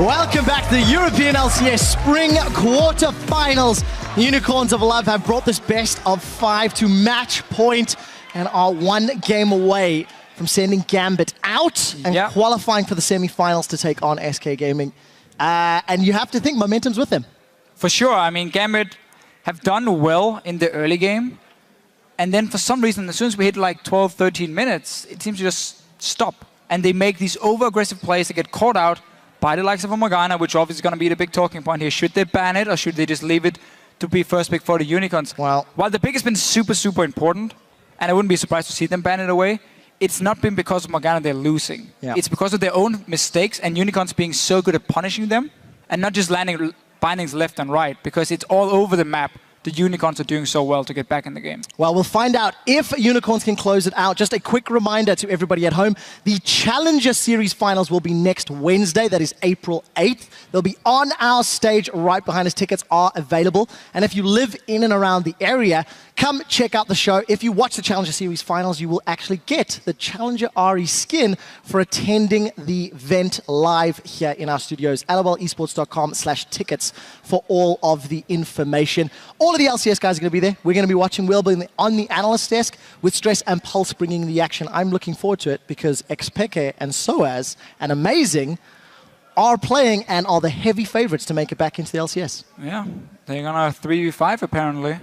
Welcome back to the European LCS Spring Quarterfinals. Unicorns of Love have brought this best of 5 to match point and are 1 game away from sending Gambit out and qualifying for the semi-finals to take on SK Gaming. And you have to think momentum's with them. For sure. I mean, Gambit have done well in the early game. And then for some reason, as soon as we hit like 12, 13 minutes, it seems to just stop. And they make these over-aggressive plays that get caught out by the likes of a Morgana, which obviously is going to be the big talking point here. Should they ban it or should they just leave it to be first pick for the Unicorns? Well, while the pick has been super, super important, and I wouldn't be surprised to see them ban it away, it's not been because of Morgana they're losing. Yeah. It's because of their own mistakes and Unicorns being so good at punishing them and not just landing bindings left and right, because it's all over the map. The Unicorns are doing so well to get back in the game. Well, we'll find out if Unicorns can close it out. Just a quick reminder to everybody at home, the Challenger Series finals will be next Wednesday. That is April 8th. They'll be on our stage right behind us. Tickets are available. And if you live in and around the area, come check out the show. If you watch the Challenger Series finals, you will actually get the Challenger RE skin for attending the event live here in our studios. lolesports.com/tickets for all of the information. All of the LCS guys are going to be there. We're going to be watching. We'll be on the analyst desk with Stress and Pulse bringing the action. I'm looking forward to it because Xpeke and Soaz and Amazing are playing and are the heavy favorites to make it back into the LCS. Yeah, they're going to 3v5 apparently.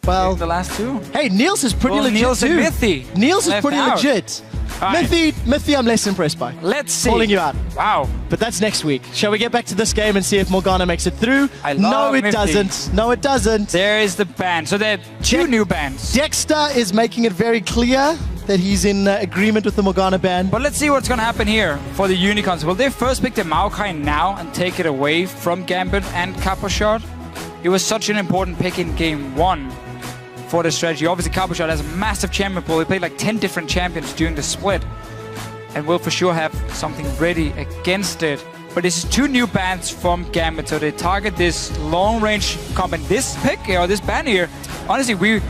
Well, the last two. Hey, Niels is pretty legit Niels too. And Mythy. Niels is pretty legit. Right. Mythy, I'm less impressed by. Let's see. Calling you out. Wow. But that's next week. Shall we get back to this game and see if Morgana makes it through? No, it doesn't. No, it doesn't. There is the ban. So there are 2 new bans. Dexter is making it very clear that he's in agreement with the Morgana ban. But let's see what's going to happen here for the Unicorns. Will they first pick the Maokai now and take it away from Gambit and Caposhot? It was such an important pick in game 1. For the strategy. Obviously, Caposhot has a massive champion pool. He played like 10 different champions during the split and will for sure have something ready against it. But this is 2 new bans from Gambit, so they target this long-range comp. And this pick, or this ban here, honestly, we're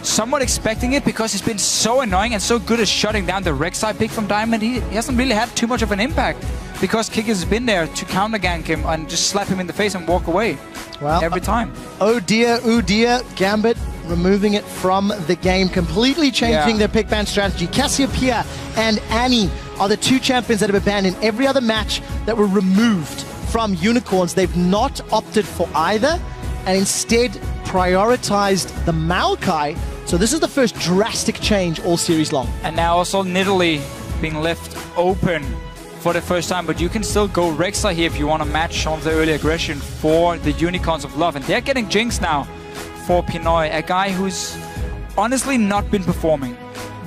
somewhat expecting it because he's been so annoying and so good at shutting down the Rek'Sai pick from Diamond. He hasn't really had too much of an impact because Kik has been there to counter-gank him and just slap him in the face and walk away every time. Oh dear, Gambit removing it from the game, completely changing their pick ban strategy. Cassiopeia and Annie are the 2 champions that have been banned in every other match that were removed from Unicorns. They've not opted for either and instead prioritized the Maokai. So this is the first drastic change all series long. And now also Nidalee being left open for the first time, but you can still go Rek'Sai here if you want to match some of the early aggression for the Unicorns of Love. And they're getting Jinx now for Pinoy, a guy who's honestly not been performing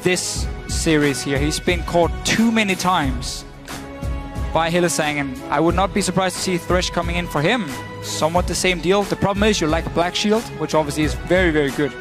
this series here. He's been caught too many times by Hylissang, and I would not be surprised to see Thresh coming in for him. Somewhat the same deal. The problem is you lack a Black Shield, which obviously is very, very good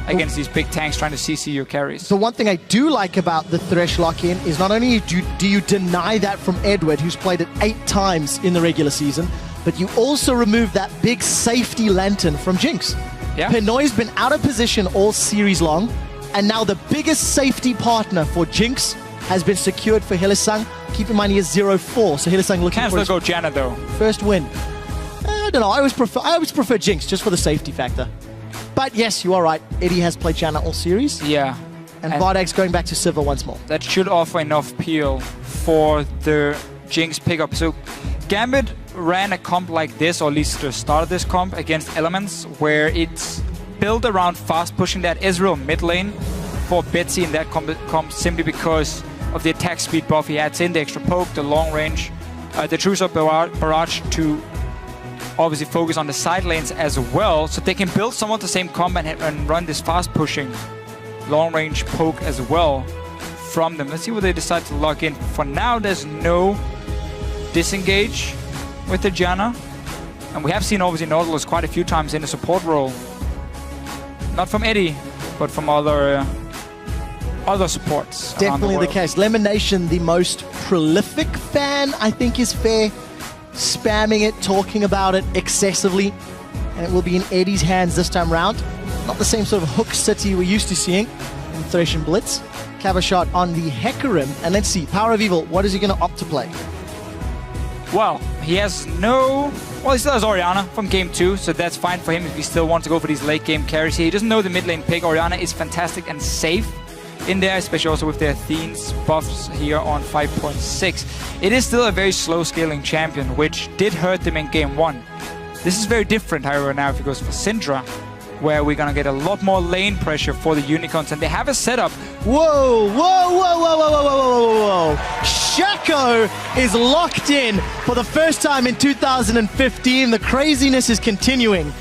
against these big tanks trying to CC your carries. So one thing I do like about the Thresh lock-in is not only do you deny that from Edward, who's played it 8 times in the regular season, but you also remove that big safety lantern from Jinx. Yeah. Pinoy's been out of position all series long, and now the biggest safety partner for Jinx has been secured for Hylissang. Keep in mind he is 0-4, so Hylissang looking for his go Janna though. First win. I don't know, I always prefer Jinx just for the safety factor. But yes, you are right. Eddie has played Janna all series. Yeah. And Bardag's going back to Sivir once more. That should offer enough peel for the Jinx pickup. So Gambit ran a comp like this, or at least started this comp against Elements, where it's built around fast pushing that Ezreal mid lane for Betsy in that comp simply because of the attack speed buff he adds in, the extra poke, the long range, the Truce Barrage to obviously focus on the side lanes as well, so they can build somewhat the same comp and run this fast pushing long range poke as well from them. Let's see what they decide to lock in. For now, there's no disengage with the Janna, and we have seen obviously Nautilus quite a few times in the support role. Not from Eddie, but from other supports. Definitely the case. Lemonation, the most prolific fan, I think is fair. Spamming it, talking about it excessively, and it will be in Eddie's hands this time round. Not the same sort of Hook City we're used to seeing in Thresh and Blitz. Cavershot on the Hecarim, and let's see, Power of Evil, what is he going to opt to play? Well, he has no... Well, he still has Orianna from game 2, so that's fine for him if he still wants to go for these late game carries here. He doesn't know the mid lane pick. Orianna is fantastic and safe in there, especially also with their Athene's buffs here on 5.6. It is still a very slow scaling champion, which did hurt them in game 1. This is very different, however, now if he goes for Syndra, where we're gonna get a lot more lane pressure for the Unicorns, and they have a setup. Whoa, whoa, whoa, whoa, whoa, whoa, whoa, whoa, whoa. Shaco is locked in for the first time in 2015. The craziness is continuing.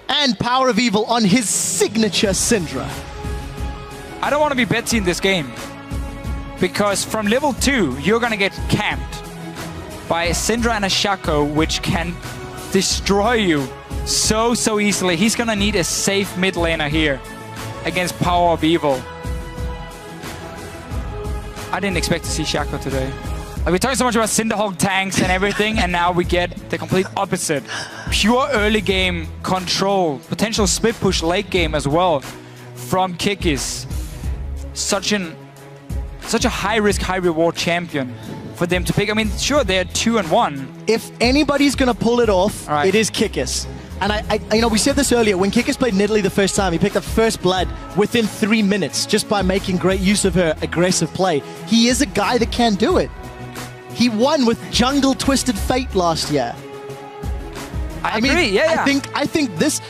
And Power of Evil on his signature Syndra. I don't want to be Betsy in this game, because from level 2, you're gonna get camped by a Syndra and a Shaco, which can destroy you so easily. He's gonna need a safe mid laner here against Power of Evil. I didn't expect to see Shaco today. Like, we talked so much about Cinderhawk tanks and everything, and now we get the complete opposite. Pure early game control, potential split push late game as well from Kikis. Such a high risk, high reward champion for them to pick. I mean, sure, they're 2-1. If anybody's gonna pull it off, right, it is Kikis. And you know, we said this earlier, when Kikis played Nidalee the first time, he picked up first blood within 3 minutes just by making great use of her aggressive play. He is a guy that can do it. He won with Jungle Twisted Fate last year. I agree, yeah. I think this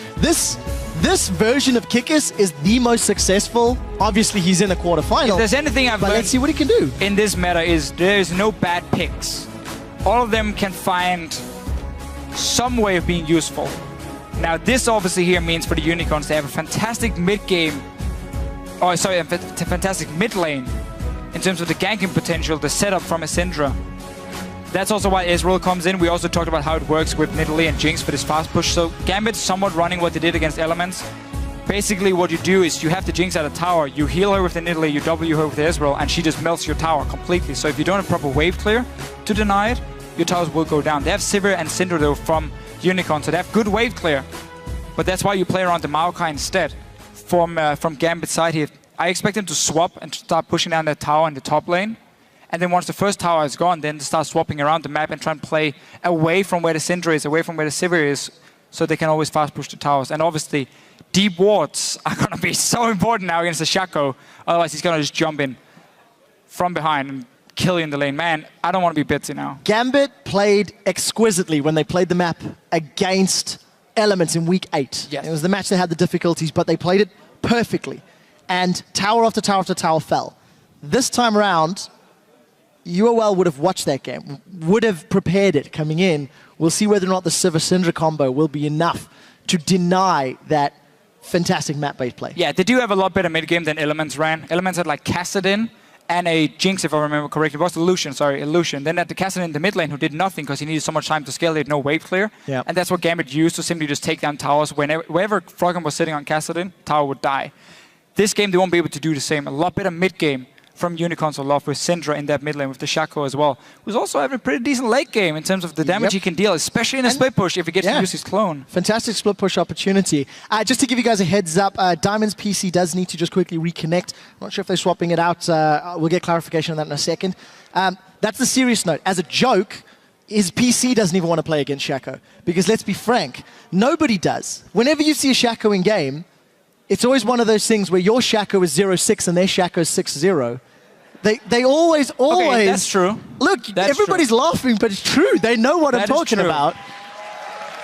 version of Kikis is the most successful. Obviously, he's in a quarterfinal. If there's anything I've learned, let's see what he can do. In this meta is there is no bad picks. All of them can find some way of being useful. Now, this obviously here means for the Unicorns they have a fantastic mid-game, a fantastic mid lane in terms of the ganking potential, the setup from a Syndra. That's also why Ezreal comes in. We also talked about how it works with Nidalee and Jinx for this fast push. So Gambit's somewhat running what they did against Elements. Basically, what you do is you have the Jinx at a tower, you heal her with the Nidalee, you W her with the Ezreal, and she just melts your tower completely. So if you don't have proper wave clear to deny it, your towers will go down. They have Sivir and Syndra though from Unicorn, so they have good wave clear. But that's why you play around the Maokai instead from Gambit's side here. I expect them to swap and start pushing down that tower in the top lane. And then once the first tower is gone, then start swapping around the map and try and play away from where the Syndra is, away from where the Sivir is, so they can always fast push the towers. And obviously, deep wards are going to be so important now against the Shaco. Otherwise, he's going to just jump in from behind and kill you in the lane. Man, I don't want to be Bitsy now. Gambit played exquisitely when they played the map against Elements in week 8. Yes. It was the match that had the difficulties, but they played it perfectly. And tower after tower after tower fell. This time around, UOL would have watched that game, would have prepared it coming in. We'll see whether or not the Sivir-Syndra combo will be enough to deny that fantastic map-based play. Yeah, they do have a lot better mid-game than Elements ran. Elements had like Kassadin and a Jinx, if I remember correctly. It was Illusion, sorry, Illusion. Then had the Kassadin in the mid lane who did nothing because he needed so much time to scale. They had no wave clear. Yeah. And that's what Gambit used to simply just take down towers. Wherever Froggen was sitting on Kassadin, tower would die. This game, they won't be able to do the same. A lot better mid-game from Unicorns of Love with Syndra in that mid lane with the Shaco as well, who's also having a pretty decent late game in terms of the damage he can deal, especially in a split push if he gets to use his clone. Fantastic split push opportunity. Just to give you guys a heads up, Diamond's PC does need to just quickly reconnect. I'm not sure if they're swapping it out. We'll get clarification on that in a second. That's the serious note. As a joke, his PC doesn't even want to play against Shaco. Because let's be frank, nobody does. Whenever you see a Shaco in game, it's always one of those things where your Shaco is 0-6 and their Shaco is 6-0. They always... Okay, that's true. Look, everybody's laughing, but it's true. They know what I'm talking about.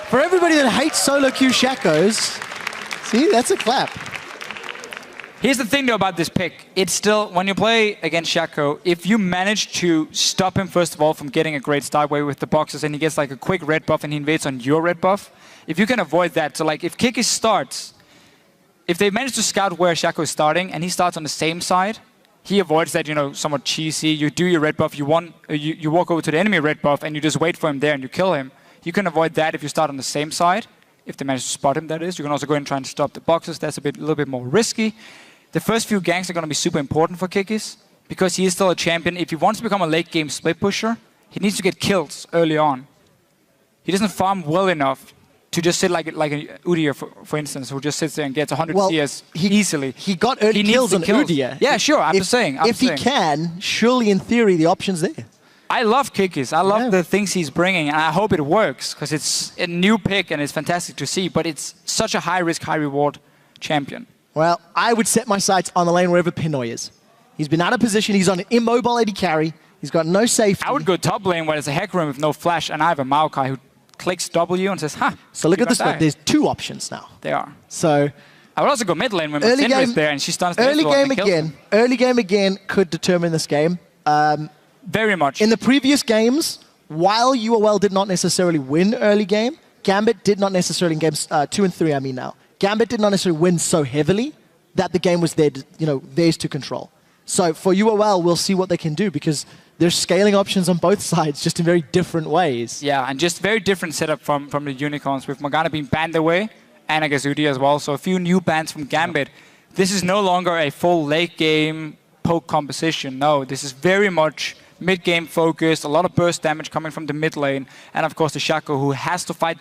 For everybody that hates solo queue Shacos, see, that's a clap. Here's the thing, though, about this pick. It's still, when you play against Shaco, if you manage to stop him, first of all, from getting a great start way with the boxes, and he gets like a quick red buff and he invades on your red buff, if you can avoid that, so like if Kiki starts, if they manage to scout where Shaco is starting and he starts on the same side, he avoids that, you know, somewhat cheesy. You do your red buff, you walk over to the enemy red buff, and you just wait for him there and you kill him. You can avoid that if you start on the same side. If they manage to spot him, that is. You can also go in and try and stop the boxes. That's a little bit more risky. The first few ganks are going to be super important for Kikis because he is still a champion. If he wants to become a late game split pusher, he needs to get kills early on. He doesn't farm well enough to just sit like a Udyr, for instance, who just sits there and gets 100 CS easily. He got early kills on Udyr. Yeah, sure, I'm just saying. If he can, surely in theory the option's there. I love Kikis. I love the things he's bringing, and I hope it works, because it's a new pick and it's fantastic to see, but it's such a high-risk, high-reward champion. Well, I would set my sights on the lane wherever Pinoy is. He's been out of position. He's on an immobile AD carry. He's got no safety. I would go top lane where there's a heck room with no flash, and I have a Maokai who clicks W and says, ha. So look at this one. There's 2 options now. They are. So I would also go mid lane when Syndra is there and she stuns the early game again could determine this game. Very much. In the previous games, while UOL did not necessarily win early game, Gambit did not necessarily in games 2 and 3, I mean now. Gambit did not necessarily win so heavily that the game was theirs to control. So for UOL, we'll see what they can do, because there's scaling options on both sides, just in very different ways. Yeah, and just very different setup from the Unicorns, with Morgana being banned away, and Agazudi as well. So a few new bans from Gambit. This is no longer a full late game poke composition. No, this is very much mid-game focused, a lot of burst damage coming from the mid lane, and of course the Shaco, who has to fight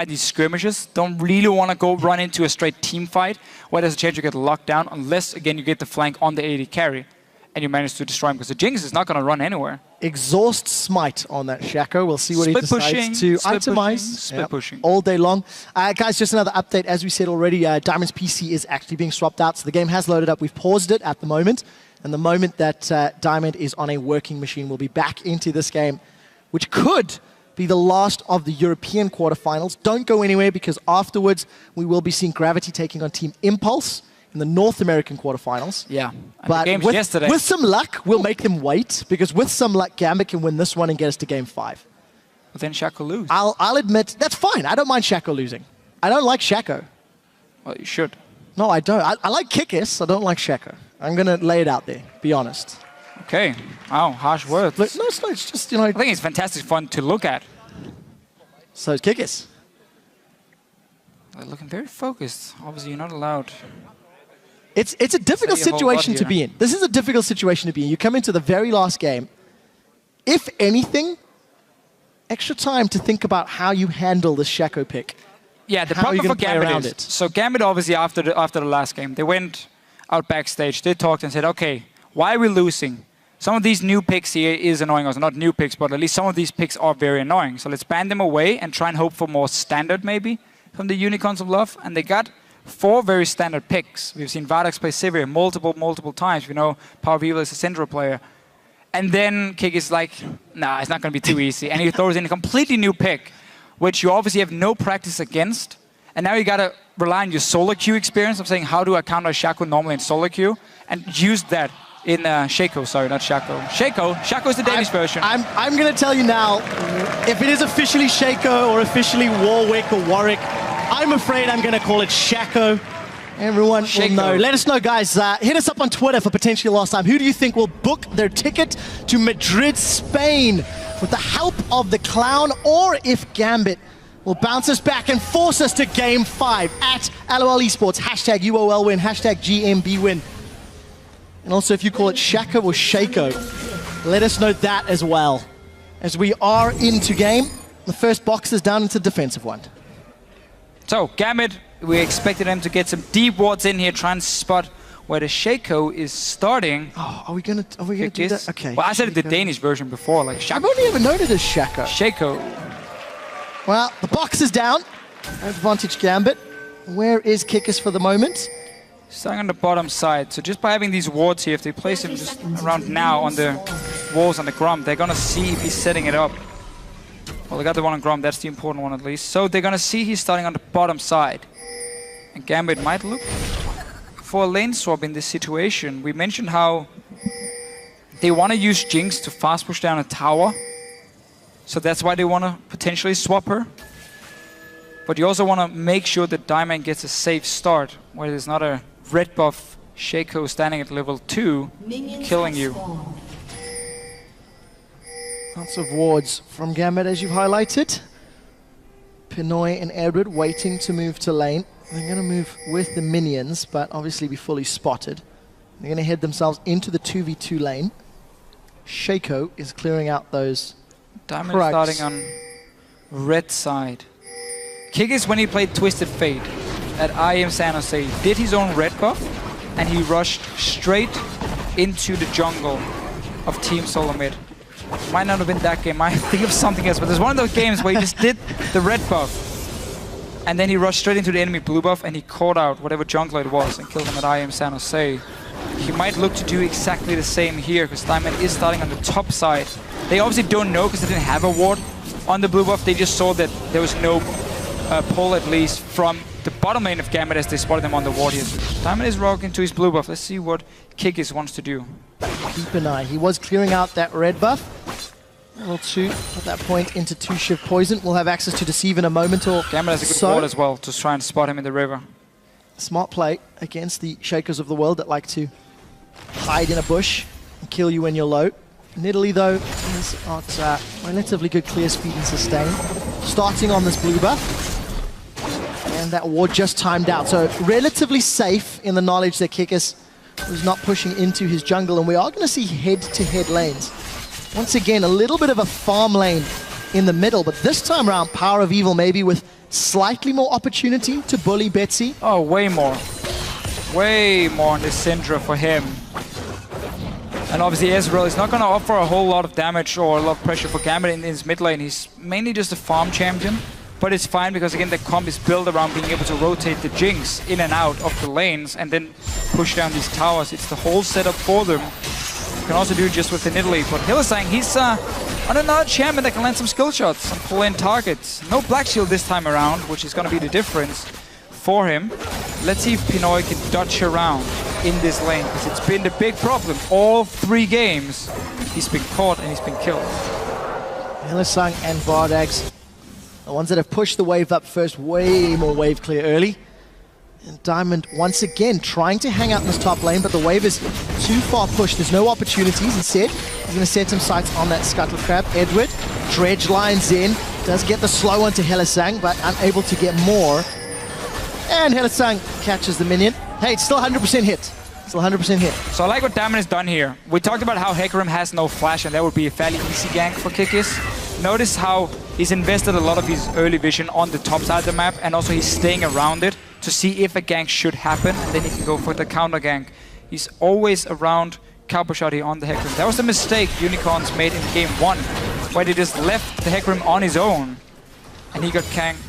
these skirmishes, don't really want to go run into a straight team fight where there's a chance you get locked down, unless again you get the flank on the AD carry and you manage to destroy him, because the Jinx is not going to run anywhere. Exhaust Smite on that Shaco. We'll see what he decides to itemize. Split pushing. All day long. Guys, just another update. As we said already, Diamond's PC is actually being swapped out, so the game has loaded up. We've paused it at the moment. And the moment that Diamond is on a working machine, we'll be back into this game, which could be the last of the European quarterfinals. Don't go anywhere, because afterwards we will be seeing Gravity taking on Team Impulse in the North American quarterfinals. Yeah, but with some luck, we'll make them wait, because with some luck, Gambit can win this one and get us to game 5. But then Shaco lose. I'll admit, that's fine. I don't mind Shaco losing. I don't like Shaco. Well, you should. No, I don't. I like Kikis. I don't like Shaco. I'm going to lay it out there, be honest. Okay. Wow, harsh words. Look, no, it's just, I think it's fantastic fun to look at. So it's Kikis. They're looking very focused. Obviously, you're not allowed. It's a difficult situation to be in. This is a difficult situation to be in. You come into the very last game. If anything, extra time to think about how you handle this Shaco pick. Yeah, the problem for Gambit is, so Gambit obviously after the last game, they went out backstage, they talked and said, okay, why are we losing? Some of these new picks here is annoying us. Not new picks, but at least some of these picks are very annoying. So let's ban them away and try and hope for more standard maybe from the Unicorns of Love. And they got 4 very standard picks. We've seen Vardax play Sivir multiple times. We know Power Viva is a Syndra player. And then Kick is like, nah, it's not going to be too easy. And he throws in a completely new pick, which you obviously have no practice against. And now you got to rely on your solo queue experience of saying, how do I counter Shaco normally in solo queue? And use that in Shaco, sorry, not Shaco. Shaco is the Danish version. I'm going to tell you now, if it is officially Shaco or officially Warwick or Warwick, I'm afraid I'm going to call it Shaco. Everyone will know. Let us know, guys. Hit us up on Twitter for potentially last time. Who do you think will book their ticket to Madrid, Spain with the help of the Clown, or if Gambit will bounce us back and force us to Game 5 at LOL Esports, hashtag UOL win, hashtag GMB win. And also, if you call it Shaco or Shaco, let us know that as well. As we are into game, the first box is down into defensive one. So, Gambit, we expected him to get some deep wards in here, try and spot where the Shaco is starting. Oh, are we gonna do that? Okay. Well, I said it the Danish version before, like Shaco. I've only ever known it as Shaco. Shaco. Well, the box is down. Advantage Gambit. Where is Kikis for the moment? Starting on the bottom side. So just by having these wards here, if they place him just around now on the walls on the Grom, they're gonna see if he's setting it up. Well, they got the one on Grom, that's the important one at least. So they're gonna see he's starting on the bottom side. And Gambit might look for a lane swap in this situation. We mentioned how they want to use Jinx to fast push down a tower. So that's why they want to potentially swap her. But you also want to make sure that Diamond gets a safe start, where there's not a red buff Shaco standing at level 2 killing you. Lots of wards from Gambit, as you've highlighted. Pinoy and Edward waiting to move to lane. They're going to move with the minions, but obviously be fully spotted. They're going to head themselves into the 2v2 lane. Shaco is clearing out those Diamond starting on red side. Kikis, when he played Twisted Fate at IM San Jose, did his own red buff, and he rushed straight into the jungle of Team Solo Mid. Might not have been that game. I think of something else. But there's one of those games where he just did the red buff. And then he rushed straight into the enemy blue buff and he caught out whatever jungler it was and killed him at IM San Jose. He might look to do exactly the same here because Diamond is starting on the top side. They obviously don't know because they didn't have a ward on the blue buff. They just saw that there was no pull, at least from the bottom lane of Gambit, as they spotted them on the ward here. So Diamond is rocking to his blue buff. Let's see what Kikis wants to do. Keep an eye. He was clearing out that red buff. Level 2 at that point into 2 Shift Poison. We'll have access to Deceive in a moment or Gambit has a good ward as well to try and spot him in the river. Smart play against the Shakers of the world that like to hide in a bush and kill you when you're low. Nidalee, though, has got relatively good clear speed and sustain. Starting on this blue buff. And that ward just timed out. So relatively safe in the knowledge that Kikis was not pushing into his jungle. And we are going to see head-to-head lanes. Once again, a little bit of a farm lane in the middle. But this time around, Power of Evil maybe with slightly more opportunity to bully Betsy. Oh, way more. Way more on this Syndra for him. And obviously Ezreal is not going to offer a whole lot of damage or a lot of pressure for Gambit in his mid lane. He's mainly just a farm champion. But it's fine because, again, the comp is built around being able to rotate the Jinx in and out of the lanes and then push down these towers. It's the whole setup for them. You can also do it just with the Nidalee. But Hylissang, he's on another champion that can land some skill shots and pull in targets. No Black Shield this time around, which is going to be the difference for him. Let's see if Pinoy can dodge around in this lane, because it's been the big problem. All 3 games, he's been caught and he's been killed. Hylissang and Vardags, the ones that have pushed the wave up first, way more wave clear early. And Diamond, once again, trying to hang out in this top lane, but the wave is too far pushed. There's no opportunities. Instead, he's going to set some sights on that Scuttle Crab. Edward, dredge lines in, does get the slow onto Hylissang, but unable to get more. And Hylissang catches the minion. Hey, it's still 100% hit. Still 100% hit. So I like what Diamond has done here. We talked about how Hecarim has no flash, and that would be a fairly easy gank for Kikis. Notice how he's invested a lot of his early vision on the top side of the map, and also he's staying around it to see if a gank should happen, and then he can go for the counter gank. He's always around Cowper here on the Hecarim. That was the mistake Unicorns made in game 1, where they just left the Hecarim on his own, and he got camped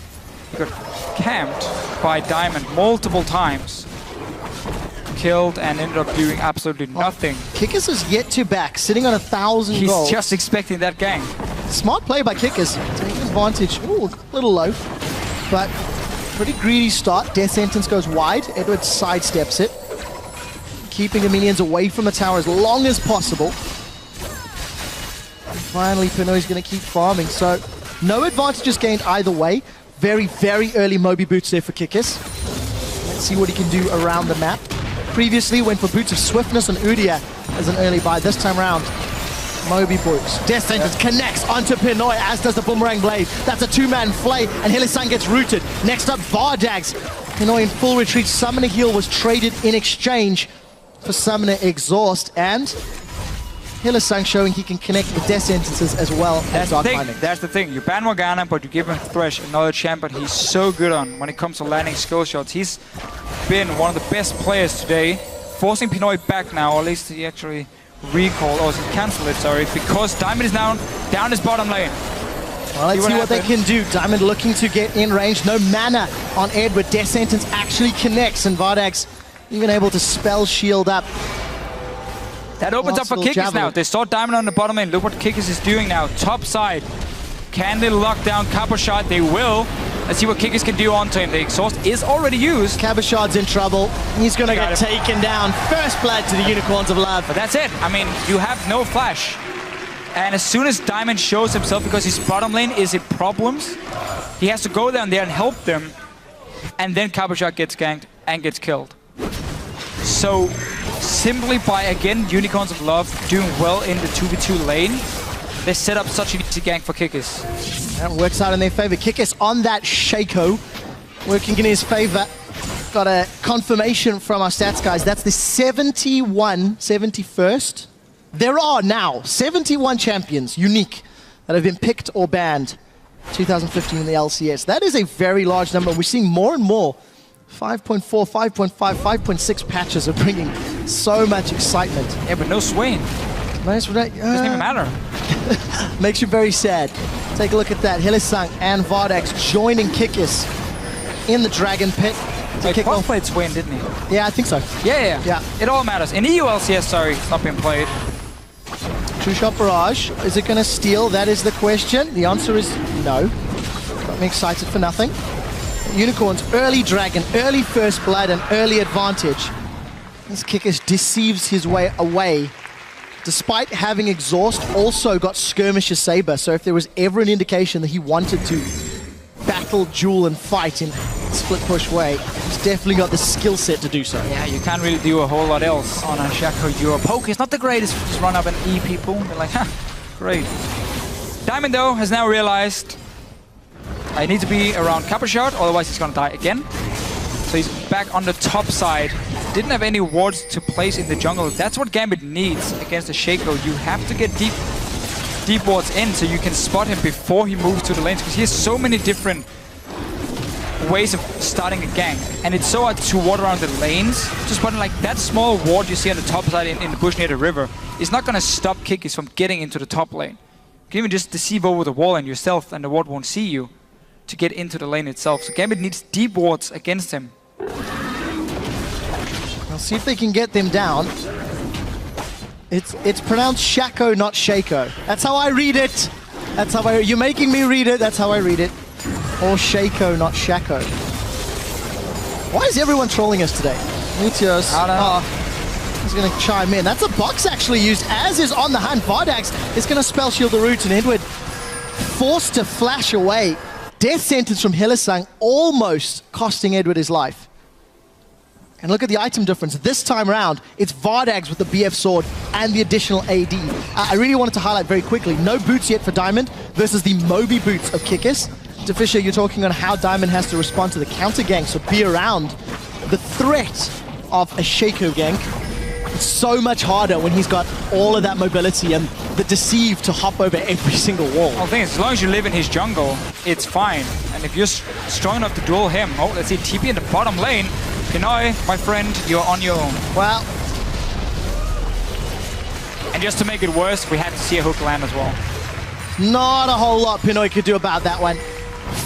by Diamond multiple times. Killed and ended up doing absolutely nothing. Kikis is yet to back, sitting on 1,000 gold. He's just expecting that gank. Smart play by Kikis, taking advantage. Ooh, a little low, but pretty greedy start. Death Sentence goes wide. Edward sidesteps it, keeping the minions away from the tower as long as possible. And finally, Pinoy's going to keep farming, so no advantages gained either way. Very, very early Moby Boots there for Kikis. Let's see what he can do around the map. Previously went for Boots of Swiftness on Udyr as an early buy. This time around, Moby Boots. Death Sentence connects onto Pinoy, as does the Boomerang Blade. That's a 2-man flay, and Hylissang gets rooted. Next up, Vardags. Pinoy in full retreat. Summoner Heal was traded in exchange for Summoner Exhaust, and Hylissang showing he can connect the Death Sentences as well as Dark Climbing. That's the thing. You ban Morgana, but you give him Thresh, another champion he's so good on when it comes to landing skill shots. He's been one of the best players today, forcing Pinoy back now, or at least he actually recalled, or he cancelled it, sorry, because Diamond is now down his bottom lane. Well, let's see what they can do. Diamond looking to get in range. No mana on Edward. Death Sentence actually connects, and Vardags even able to spell shield up. That opens up for Kikis now. They saw Diamond on the bottom lane. Look what Kikis is doing now. Top side. Can they lock down Cabochard? They will. Let's see what Kikis can do onto him. The exhaust is already used. Cabochard's in trouble. He's going to get taken down. First blood to the Unicorns of Love. But that's it. I mean, you have no flash. And as soon as Diamond shows himself, because his bottom lane is in problems, he has to go down there and help them. And then Cabochard gets ganked and gets killed. So simply by, again, Unicorns of Love doing well in the 2v2 lane, they set up such an easy gank for Kikis. That works out in their favor. Kikis on that Shaco, working in his favor. Got a confirmation from our stats guys. That's the 71st. There are now 71 champions, unique, that have been picked or banned 2015 in the LCS. That is a very large number. We're seeing more and more. 5.4, 5.5, 5.6 patches are bringing so much excitement. Yeah, but no Swain. Doesn't even matter. Makes you very sad. Take a look at that. Hylissang and Vardax joining Kikis in the Dragon Pit. Both played Swain, didn't he? Yeah, I think so. Yeah. It all matters. In EU LCS, sorry, it's not being played. True Shot Barrage. Is it going to steal? That is the question. The answer is no. Got me excited for nothing. Unicorns, early Dragon, early First Blood, and early advantage. This Kikis deceives his way away. Despite having Exhaust, also got Skirmisher Saber. So if there was ever an indication that he wanted to battle, duel, and fight in split push way, he's definitely got the skill set to do so. Yeah, you can't really do a whole lot else on a Shaco. Your poke is not the greatest. Just run up and E people. They're like, ha, great. Diamond, though, has now realized I need to be around Kappa Shot, otherwise he's gonna die again. So he's back on the top side. Didn't have any wards to place in the jungle. That's what Gambit needs against the Shaco. You have to get deep wards in so you can spot him before he moves to the lanes, because he has so many different ways of starting a gank, and it's so hard to ward around the lanes. Just spotting like that small ward you see on the top side in the bush near the river is not gonna stop Kikis from getting into the top lane. You can even just deceive over the wall and yourself, and the ward won't see you to get into the lane itself. So Gambit needs deep wards against him. I'll see if they can get them down. It's pronounced Shaco, not Shaco. That's how I read it. That's how you're making me read it. That's how I read it. Or Shaco, not Shaco. Why is everyone trolling us today? Meteos. He's going to chime in. That's a box actually used, as is on the hand. Vardax is going to spell shield the roots, and Edward forced to flash away. Death sentence from Hylissang, almost costing Edward his life. And look at the item difference. This time around, it's Vardax with the BF sword and the additional AD. I really wanted to highlight very quickly, no boots yet for Diamond versus the Moby boots of Kikis. Fisher, you're talking on how Diamond has to respond to the counter gank, so be around the threat of a Shaco gank. It's so much harder when he's got all of that mobility and the deceive to hop over every single wall. Well, the thing is, as long as you live in his jungle, it's fine. And if you're strong enough to duel him, oh, let's see, TP in the bottom lane. Pinoy, my friend, you're on your own. Well, and just to make it worse, we had to see a hook land as well. Not a whole lot Pinoy could do about that one.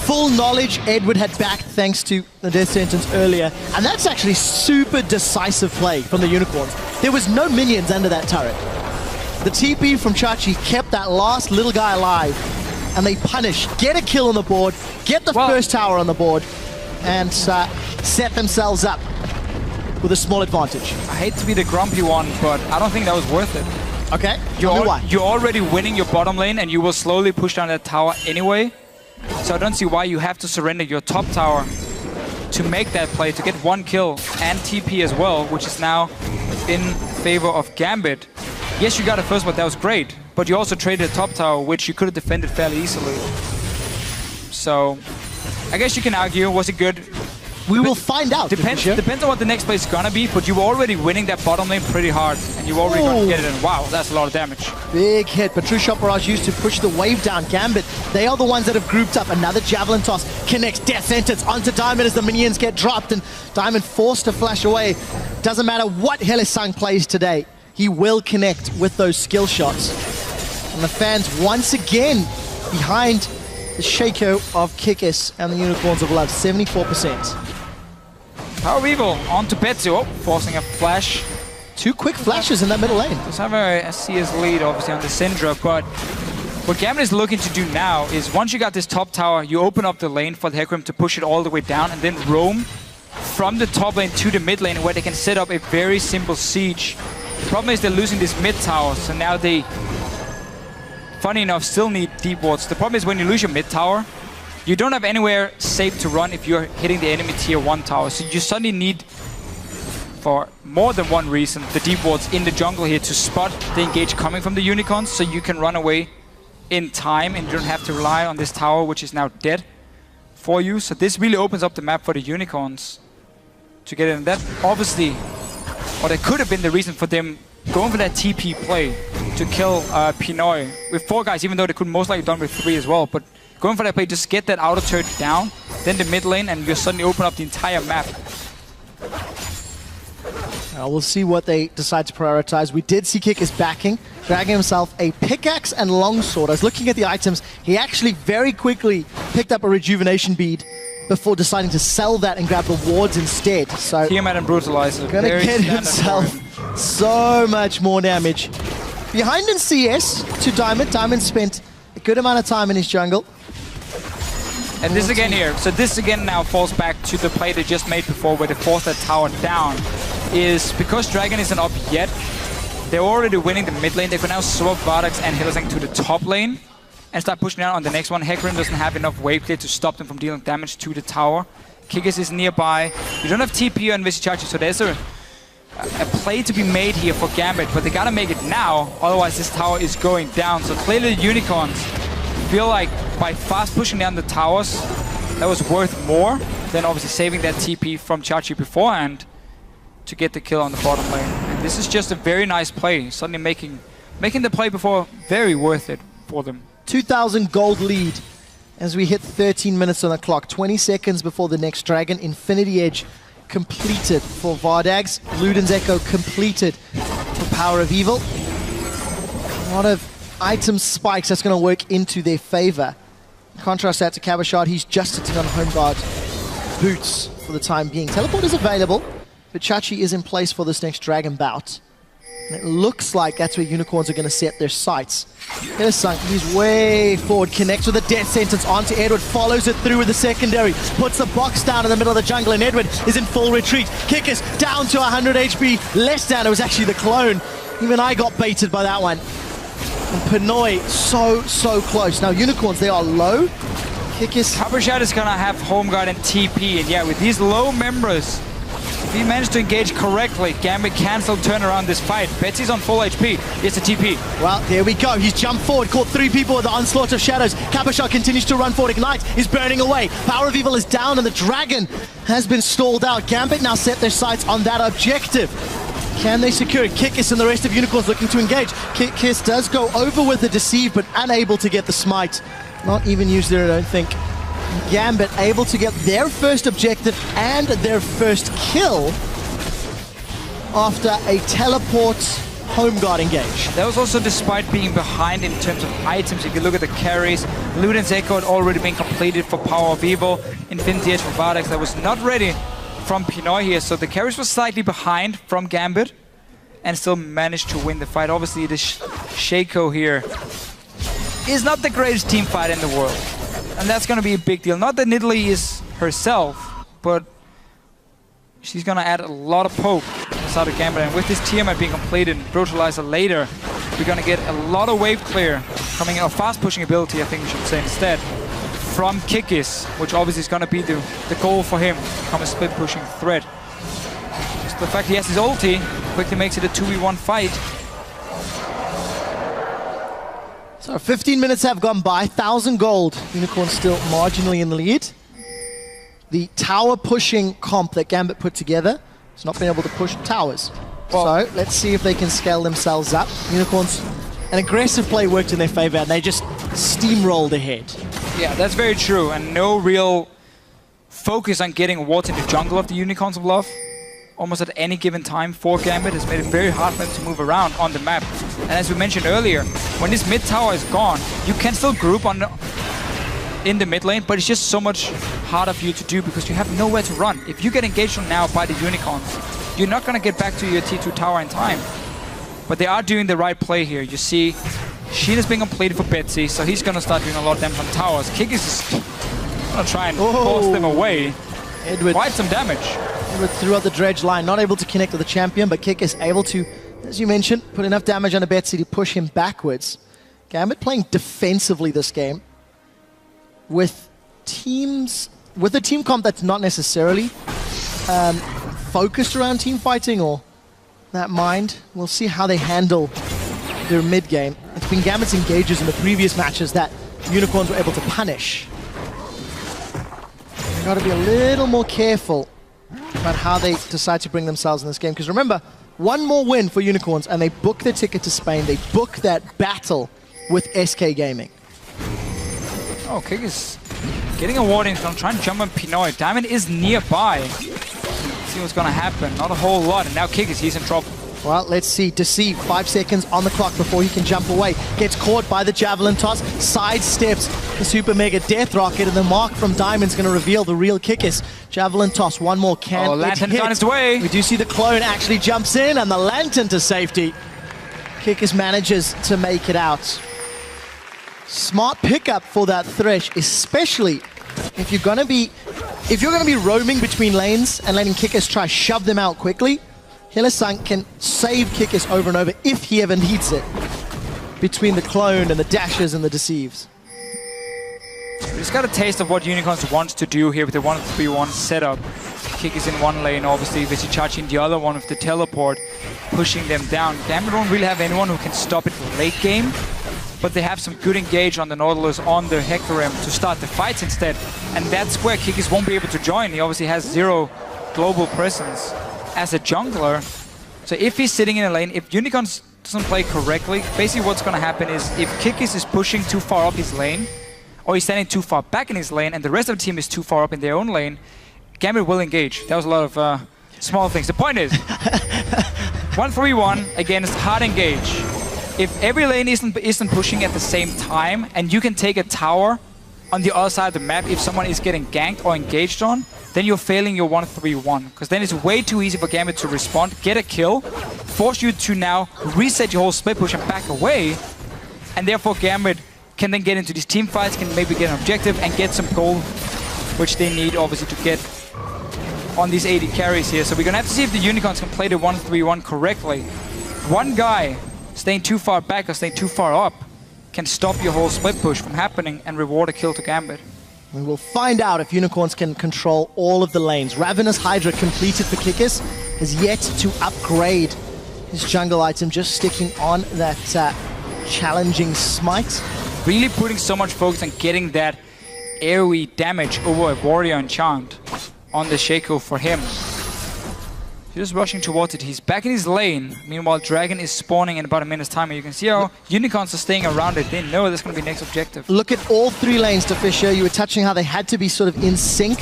Full knowledge Edward had backed thanks to the death sentence earlier, and that's actually super decisive play from the Unicorns. There was no minions under that turret. The TP from Chachi kept that last little guy alive, and they punish, get a kill on the board, get the first tower on the board, and set themselves up with a small advantage. I hate to be the grumpy one, but I don't think that was worth it. Okay, tell me why. You're already winning your bottom lane, and you will slowly push down that tower anyway. So I don't see why you have to surrender your top tower to make that play, to get one kill and TP as well, which is now in favor of Gambit. Yes, you got a first, but that was great. But you also traded a top tower, which you could have defended fairly easily. So I guess you can argue, was it good? We will find out. Depends on what the next play is gonna be, but you were already winning that bottom lane pretty hard, and you already gonna get it in. Wow, that's a lot of damage. Big hit, but True Shot Barrage used to push the wave down. Gambit, they are the ones that have grouped up. Another Javelin toss connects Death Sentence onto Diamond as the minions get dropped, and Diamond forced to flash away. Doesn't matter what Hylissang plays today, he will connect with those skill shots. And the fans once again behind the Shaco of Kikis and the Unicorns of Love, 74%. Power of Evil onto Betsu, forcing a flash. Two quick flashes in that middle lane. Does have a CS lead, obviously, on the Syndra, but what Gambit is looking to do now is once you got this top tower, you open up the lane for the Hecarim to push it all the way down and then roam from the top lane to the mid lane where they can set up a very simple siege. The problem is they're losing this mid tower, so now they, funny enough, still need deep wards. The problem is when you lose your mid tower, you don't have anywhere safe to run if you're hitting the enemy tier 1 tower. So you suddenly need, for more than one reason, the deep wards in the jungle here to spot the engage coming from the Unicorns so you can run away in time and you don't have to rely on this tower, which is now dead for you. So this really opens up the map for the Unicorns to get in. That obviously, or that could have been the reason for them going for that TP play to kill Pinoy with 4 guys, even though they could most likely have done with 3 as well. But going for that play, just get that outer turret down, then the mid lane, and you suddenly open up the entire map. We'll see what they decide to prioritize. We did see Kickus backing, dragging himself a pickaxe and longsword. I was looking at the items. He actually very quickly picked up a rejuvenation bead before deciding to sell that and grab the wards instead. So Tiamat and Brutalizer. Gonna get himself so much more damage. Behind in CS to Diamond. Diamond spent a good amount of time in his jungle. And this again here. So this again now falls back to the play they just made before where they forced that tower down. Is because Dragon isn't up yet, they're already winning the mid lane. They can now swap Vardax and Hylissang to the top lane and start pushing down on the next one. Hecarim doesn't have enough wave clear to stop them from dealing damage to the tower. Kickus is nearby. You don't have TP on Visichachi, so there's a play to be made here for Gambit, but they gotta make it now, otherwise this tower is going down. So clearly the Unicorns feel like by fast pushing down the towers, that was worth more than obviously saving that TP from Chachi beforehand to get the kill on the bottom lane. And this is just a very nice play, suddenly making the play before very worth it for them. 2,000 gold lead as we hit 13 minutes on the clock, 20 seconds before the next dragon. Infinity Edge completed for Vardags. Luden's Echo completed for Power of Evil. A lot of item spikes that's going to work into their favor. Contrast that to Cabashard, he's just sitting on Home Guard boots for the time being. Teleport is available, but Chachi is in place for this next dragon bout. And it looks like that's where Unicorns are going to set their sights. Hylissang, he's way forward, connects with a death sentence onto Edward, follows it through with the secondary, puts the box down in the middle of the jungle, and Edward is in full retreat. Kickus down to 100 HP, less down, it was actually the clone. Even I got baited by that one. And Pinoy, so close. Now Unicorns, they are low. Kickus. Cabashard is going to have Home Guard and TP, and yeah, with these low members, if he managed to engage correctly, Gambit can still turn around this fight. Betsy's on full HP. It's a TP. Well, there we go. He's jumped forward, caught 3 people with the onslaught of shadows. Cabashard continues to run forward. Ignite is burning away. Power of Evil is down, and the dragon has been stalled out. Gambit now set their sights on that objective. Can they secure it? Kickus and the rest of Unicorns looking to engage. Kickus does go over with the Deceive, but unable to get the smite. Not even used there, I don't think. Gambit able to get their first objective and their first kill after a teleport Home Guard engage. That was also despite being behind in terms of items. If you look at the carries, Luden's Echo had already been completed for Power of Evil. Infinity Edge for Vardax that was not ready from Pinoy here. So the carries were slightly behind from Gambit and still managed to win the fight. Obviously, the Shaco here is not the greatest team fight in the world. And that's going to be a big deal. Not that Nidalee is herself, but she's going to add a lot of poke inside of Gambit. And with this Tiamat being completed and Brutalizer later, we're going to get a lot of wave clear coming in, or fast pushing ability, I think we should say instead, from Kickus, which obviously is going to be the goal for him, become a split pushing threat. Just the fact he has his ulti quickly makes it a 2v1 fight. So 15 minutes have gone by, 1,000 gold. Unicorn still marginally in the lead. The tower pushing comp that Gambit put together has not been able to push towers. Well, so let's see if they can scale themselves up. Unicorns, an aggressive play worked in their favor and they just steamrolled ahead. Yeah, that's very true. And no real focus on getting wards in the jungle of the Unicorns of Love. Almost at any given time for Gambit has made it very hard for them to move around on the map. And as we mentioned earlier, when this mid tower is gone, you can still group on in the mid lane, but it's just so much harder for you to do because you have nowhere to run. If you get engaged on now by the Unicorns, you're not going to get back to your T2 tower in time. But they are doing the right play here. You see, Sheen has been completed for Betsy, so he's going to start doing a lot of damage on towers. Kickus is going to try and force them away. Edward. Quite some damage. Edward threw out the dredge line, not able to connect with the champion, but Kickus able to, as you mentioned, put enough damage on a Betsy to push him backwards. Gambit playing defensively this game with a team comp that's not necessarily focused around team fighting or that mind. We'll see how they handle their mid game. It's been Gambit's engages in the previous matches that Unicorns were able to punish. They've got to be a little more careful about how they decide to bring themselves in this game. Because remember, one more win for Unicorns and they book their ticket to Spain. They book that battle with SK Gaming. Oh, Kick is getting a ward in, trying to jump on Pinoy. Diamond is nearby. see what's going to happen. Not a whole lot. And now Kickers, he's in trouble. Well, let's see. Deceive, 5 seconds on the clock before he can jump away. Gets caught by the javelin toss, sidesteps the super mega death rocket, and the mark from Diamond's going to reveal the real Kickers. Javelin toss, one more can. Oh, Lantern's on its way. We do see the clone actually jumps in, and the Lantern to safety. Kickers manages to make it out. Smart pickup for that Thresh, especially if you're going to be roaming between lanes and letting Kickers try shove them out quickly. Hylissang can save Kickers over and over if he ever needs it. Between the clone and the dashes and the deceives. We just got a taste of what Unicorns wants to do here with the 1-3-1 setup. Kickers in one lane, obviously, Visichachi in the other one with the teleport, pushing them down. Gambit don't really have anyone who can stop it late game, but they have some good engage on the Nautilus, on the Hecarim to start the fights instead. And that's where Kickers won't be able to join. He obviously has 0 global presence as a jungler. So if he's sitting in a lane, if Unicorns doesn't play correctly, basically what's going to happen is if Kickers is pushing too far up his lane, or he's standing too far back in his lane, and the rest of the team is too far up in their own lane, Gambit will engage. That was a lot of small things. The point is, 1-3-1 against hard engage. If every lane isn't pushing at the same time, and you can take a tower on the other side of the map if someone is getting ganked or engaged on, then you're failing your 1-3-1. Because then it's way too easy for Gambit to respond, get a kill, force you to now reset your whole split push and back away, and therefore Gambit can then get into these team fights, can maybe get an objective and get some gold, which they need obviously to get on these 80 carries here. So we're gonna have to see if the Unicorns can play the 1-3-1 correctly. One guy staying too far back or staying too far up can stop your whole split push from happening and reward a kill to Gambit. We will find out if Unicorns can control all of the lanes. Ravenous Hydra completed for Kickers, has yet to upgrade his jungle item, just sticking on that challenging smite. Really putting so much focus on getting that AoE damage over a warrior enchant on the Shaco for him. Just rushing towards it. He's back in his lane. Meanwhile, Dragon is spawning in about a minute's time. And you can see how Unicorns are staying around it. They know that's going to be next objective. Look at all 3 lanes to Fisher. You were touching how they had to be sort of in sync.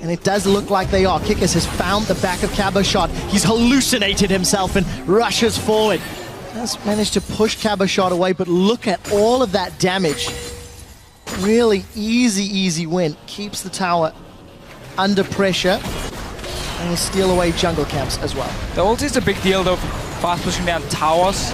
And it does look like they are. Kickers has found the back of Cabo Shot. He's hallucinated himself and rushes forward. Has managed to push Cabo Shot away, but look at all of that damage. Really easy win. Keeps the tower under pressure. And will steal away jungle camps as well. The ult is a big deal though, fast pushing down towers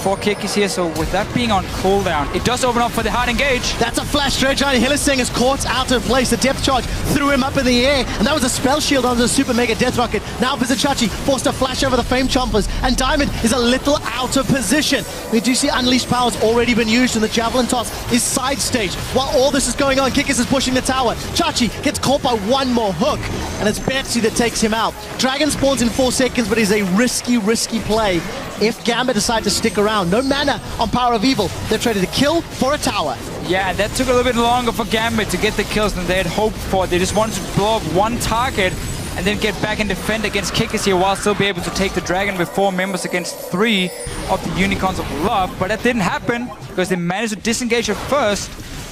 for Kickers here, so with that being on cooldown, it does open up for the hard engage. That's a flash dredge. Hylissang is caught out of place. The depth charge threw him up in the air, and that was a spell shield on the super mega death rocket. Now Visichachi forced a flash over the Fame Chompers, and Diamond is a little out of position. We do see Unleashed Power's already been used, and the Javelin Toss is side stage. While all this is going on, Kickers is pushing the tower. Chachi gets caught by one more hook, and it's Betsy that takes him out. Dragon spawns in 4 seconds, but is a risky play. If Gambit decide to stick around, no mana on Power of Evil, they're traded a kill for a tower. Yeah, that took a little bit longer for Gambit to get the kills than they had hoped for. They just wanted to blow up one target and then get back and defend against Kickers here while still be able to take the Dragon with 4 members against 3 of the Unicorns of Love. But that didn't happen because they managed to disengage at first.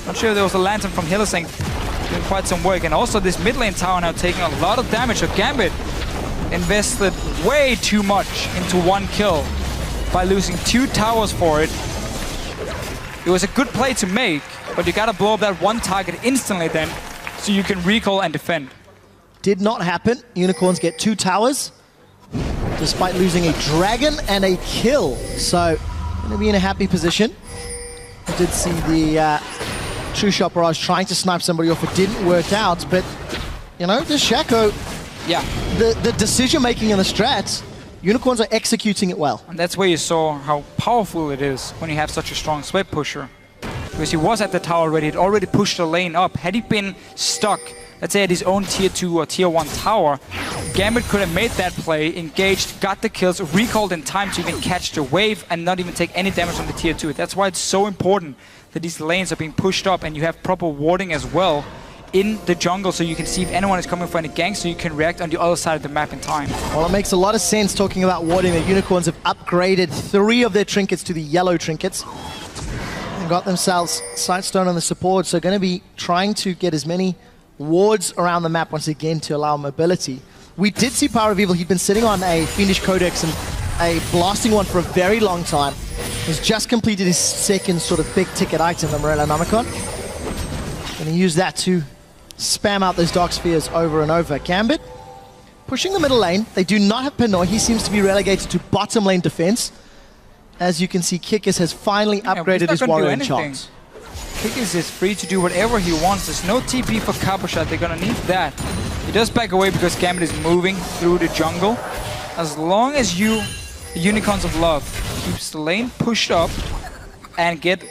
Not sure if there was a Lantern from Hylissang doing quite some work. And also this mid lane tower now taking a lot of damage. So Gambit invested way too much into one kill by losing 2 towers for it. It was a good play to make, but you gotta blow up that one target instantly then, so you can recall and defend. Did not happen. Unicorns get 2 towers, despite losing a Dragon and a kill. So, gonna be in a happy position. I did see the True Shot Barrage trying to snipe somebody off. It didn't work out, but, you know, the Shaco, yeah, the decision-making in the strats, Unicorns are executing it well. And that's where you saw how powerful it is when you have such a strong split pusher. Because he was at the tower already, he'd already pushed the lane up. Had he been stuck, let's say at his own tier 2 or tier 1 tower, Gambit could have made that play, engaged, got the kills, recalled in time to even catch the wave and not even take any damage on the tier 2. That's why it's so important that these lanes are being pushed up and you have proper warding as well in the jungle, so you can see if anyone is coming for any ganks, so you can react on the other side of the map in time. Well, it makes a lot of sense talking about warding. The Unicorns have upgraded 3 of their trinkets to the yellow trinkets and got themselves Sightstone on the support, so going to be trying to get as many wards around the map once again to allow mobility. We did see Power of Evil. He'd been sitting on a Fiendish Codex and a blasting one for a very long time. He's just completed his second sort of big ticket item, the Morello Nomicon. Gonna use that to spam out those Dark Spheres over and over. Gambit pushing the middle lane. They do not have Pinoy. He seems to be relegated to bottom lane defense. As you can see, Kikis has finally upgraded his warrior enchant. Kikis is free to do whatever he wants. There's no TP for Cabochard. They're gonna need that. He does back away because Gambit is moving through the jungle. As long as you, the Unicorns of Love, keeps the lane pushed up and get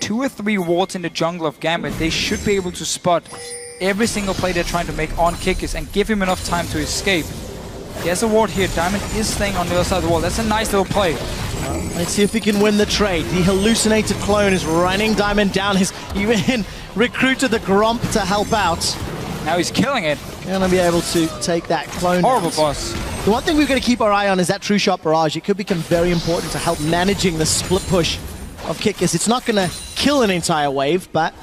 2 or 3 wards in the jungle of Gambit, they should be able to spot every single play they're trying to make on Kikis and give him enough time to escape. He has a ward here. Diamond is staying on the other side of the wall. That's a nice little play. Let's see if he can win the trade. The hallucinated clone is running Diamond down. He's even recruited the Gromp to help out. Now he's killing it. Gonna be able to take that clone. Horrible boss. The one thing we're going to keep our eye on is that True Shot Barrage. It could become very important to help managing the split push of Kikis. It's not going to kill an entire wave, but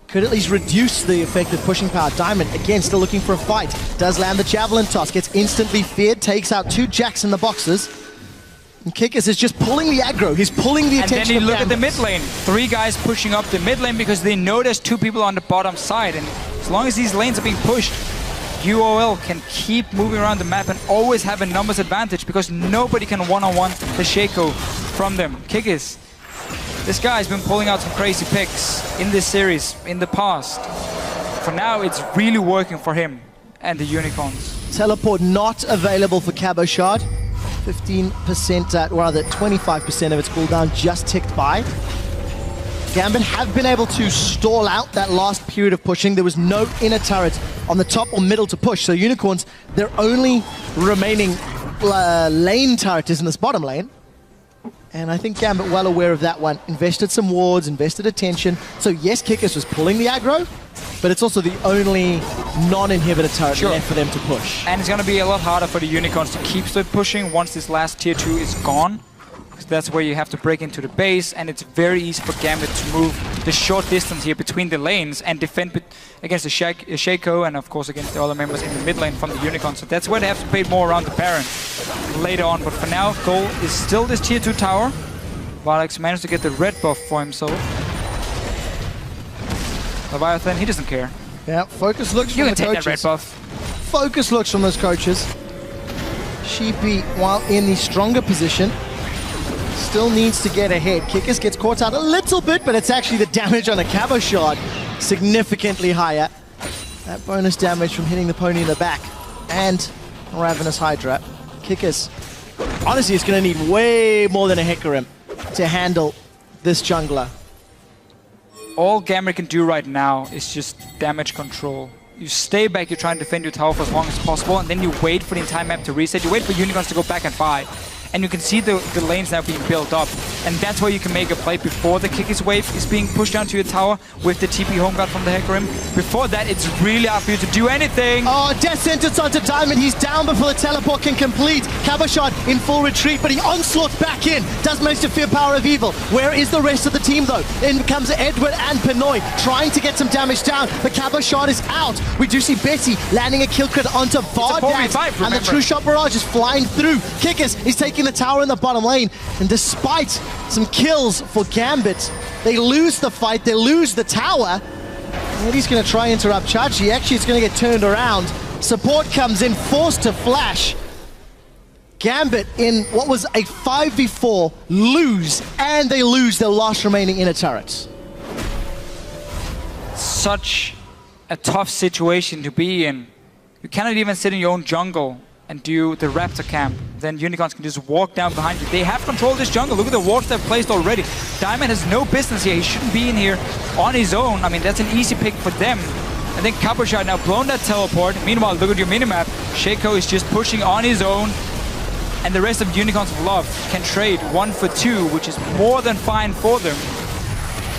could at least reduce the effective pushing power. Diamond, again, still looking for a fight. Does land the Javelin toss, gets instantly feared, takes out 2 Jacks in the boxes. And Kikis is just pulling the aggro. He's pulling the attention. And then you look Gambit. at the mid lane. 3 guys pushing up the mid lane because they know there's 2 people on the bottom side. And as long as these lanes are being pushed, UOL can keep moving around the map and always have a numbers advantage because nobody can one-on-one the Shaco from them. Kikis, this guy's been pulling out some crazy picks in this series in the past. For now, it's really working for him and the Unicorns. Teleport not available for Cabochard. 15%, rather 25% of its cooldown just ticked by. Gambit have been able to stall out that last period of pushing. There was no inner turret on the top or middle to push. So Unicorns, their only remaining lane turret is in this bottom lane. And I think Gambit, well aware of that one, invested some wards, invested attention. So yes, Kikis was pulling the aggro, but it's also the only non-inhibitor turret left for them to push. And it's going to be a lot harder for the Unicorns to keep split pushing once this last tier 2 is gone. That's where you have to break into the base, and it's very easy for Gambit to move the short distance here between the lanes and defend against the Shaco and of course against the other members in the mid lane from the Unicorn. So that's where they have to play more around the Baron later on. But for now, goal is still this tier 2 tower. Varlex managed to get the red buff for himself. Leviathan, he doesn't care. Yeah, focus looks from the coaches. You can take that red buff. Focus looks from those coaches. Sheepy, while in the stronger position, still needs to get ahead. Kikis gets caught out a little bit, but it's actually the damage on a Cabochard significantly higher. That bonus damage from hitting the pony in the back and Ravenous Hydra. Kikis, honestly, is going to need way more than a Hecarim to handle this jungler. All Gambit can do right now is just damage control. You stay back, you try and defend your tower for as long as possible, and then you wait for the entire map to reset. You wait for Unicorns to go back and buy. And you can see the lanes now being built up. And that's where you can make a play before the Kikis wave is being pushed down to your tower with the TP home guard from the Hecarim. Before that, it's really hard for you to do anything. Oh, Death Sentence onto Diamond. He's down before the teleport can complete. Cabochard in full retreat, but he onslaughts back in. Does manage to fear Power of Evil. Where is the rest of the team, though? In comes Edward and Pinoy, trying to get some damage down, but Cabochard is out. We do see Betty landing a kill crit onto Vardax, and the True Shot Barrage is flying through. Kikis is taking the tower in the bottom lane, and despite some kills for Gambit, they lose the fight, they lose the tower. And he's going to try and interrupt Chachi. Actually, it's going to get turned around. Support comes in, forced to flash. Gambit in what was a 5v4 lose, and they lose their last remaining inner turrets. Such a tough situation to be in. You cannot even sit in your own jungle and do the Raptor camp. Then Unicorns can just walk down behind you. They have control of this jungle. Look at the wards they've placed already. Diamond has no business here. He shouldn't be in here on his own. I mean, that's an easy pick for them. I think Cabochard now blown that teleport. Meanwhile, look at your minimap. Shaco is just pushing on his own. And the rest of Unicorns of Love can trade 1 for 2, which is more than fine for them.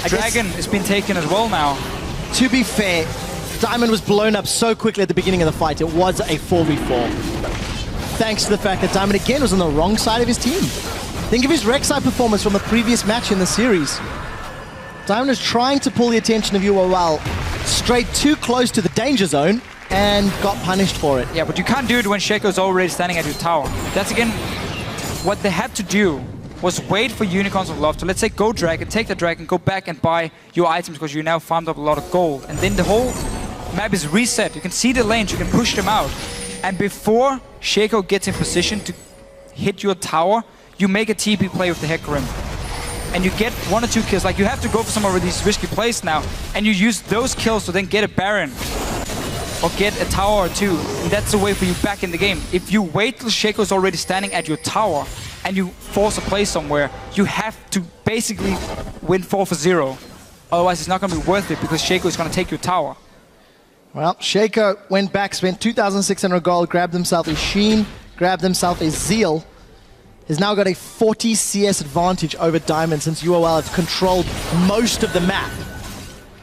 Dragon has been taken as well now. To be fair, Diamond was blown up so quickly at the beginning of the fight. It was a 4v4. Thanks to the fact that Diamond again was on the wrong side of his team. Think of his Rek'Sai performance from the previous match in the series. Diamond is trying to pull the attention of UOL straight too close to the danger zone, and got punished for it. Yeah, but you can't do it when Shaco's already standing at your tower. That's again what they had to do, was wait for Unicorns of Love to, let's say, go dragon, take the dragon, go back and buy your items because you now farmed up a lot of gold. And then the whole map is reset. You can see the lanes, you can push them out. And before Shaco gets in position to hit your tower, you make a TP play with the Hecarim. And you get 1 or 2 kills. Like, you have to go for some of these risky plays now. And you use those kills to then get a Baron. Or get a tower or 2. And that's the way for you back in the game. If you wait till Shaco's already standing at your tower and you force a play somewhere, you have to basically win 4-0. Otherwise, it's not going to be worth it because Shaco is going to take your tower. Well, Shaco went back, spent 2,600 gold, grabbed himself a Sheen, grabbed himself a Zeal. He's now got a 40 CS advantage over Diamond since UOL have controlled most of the map.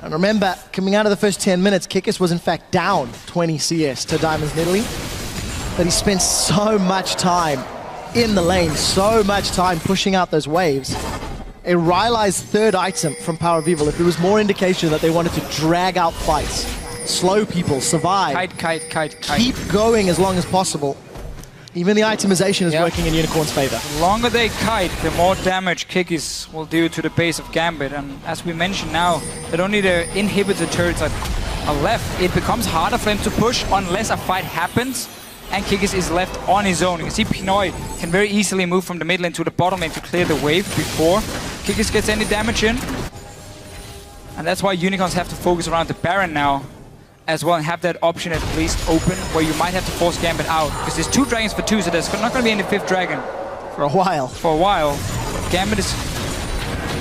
And remember, coming out of the first 10 minutes, Kikis was in fact down 20 CS to Diamond's Nidalee. But he spent so much time in the lane, so much time pushing out those waves. A Rylai's third item from Power of Evil, if it was more indication that they wanted to drag out fights, slow people, survive, Kite. keep going as long as possible. Even the itemization is working in Unicorn's favor. The longer they kite, the more damage Kikis will do to the base of Gambit. And as we mentioned now, that only the inhibitor turrets are left. It becomes harder for him to push unless a fight happens and Kikis is left on his own. You can see Pinoy can very easily move from the mid lane to the bottom lane to clear the wave before Kikis gets any damage in. And that's why Unicorns have to focus around the Baron now as well and have that option at least open where you might have to force Gambit out. Because there's 2 dragons for 2, so there's not going to be any 5th dragon. For a while. For a while. Gambit is...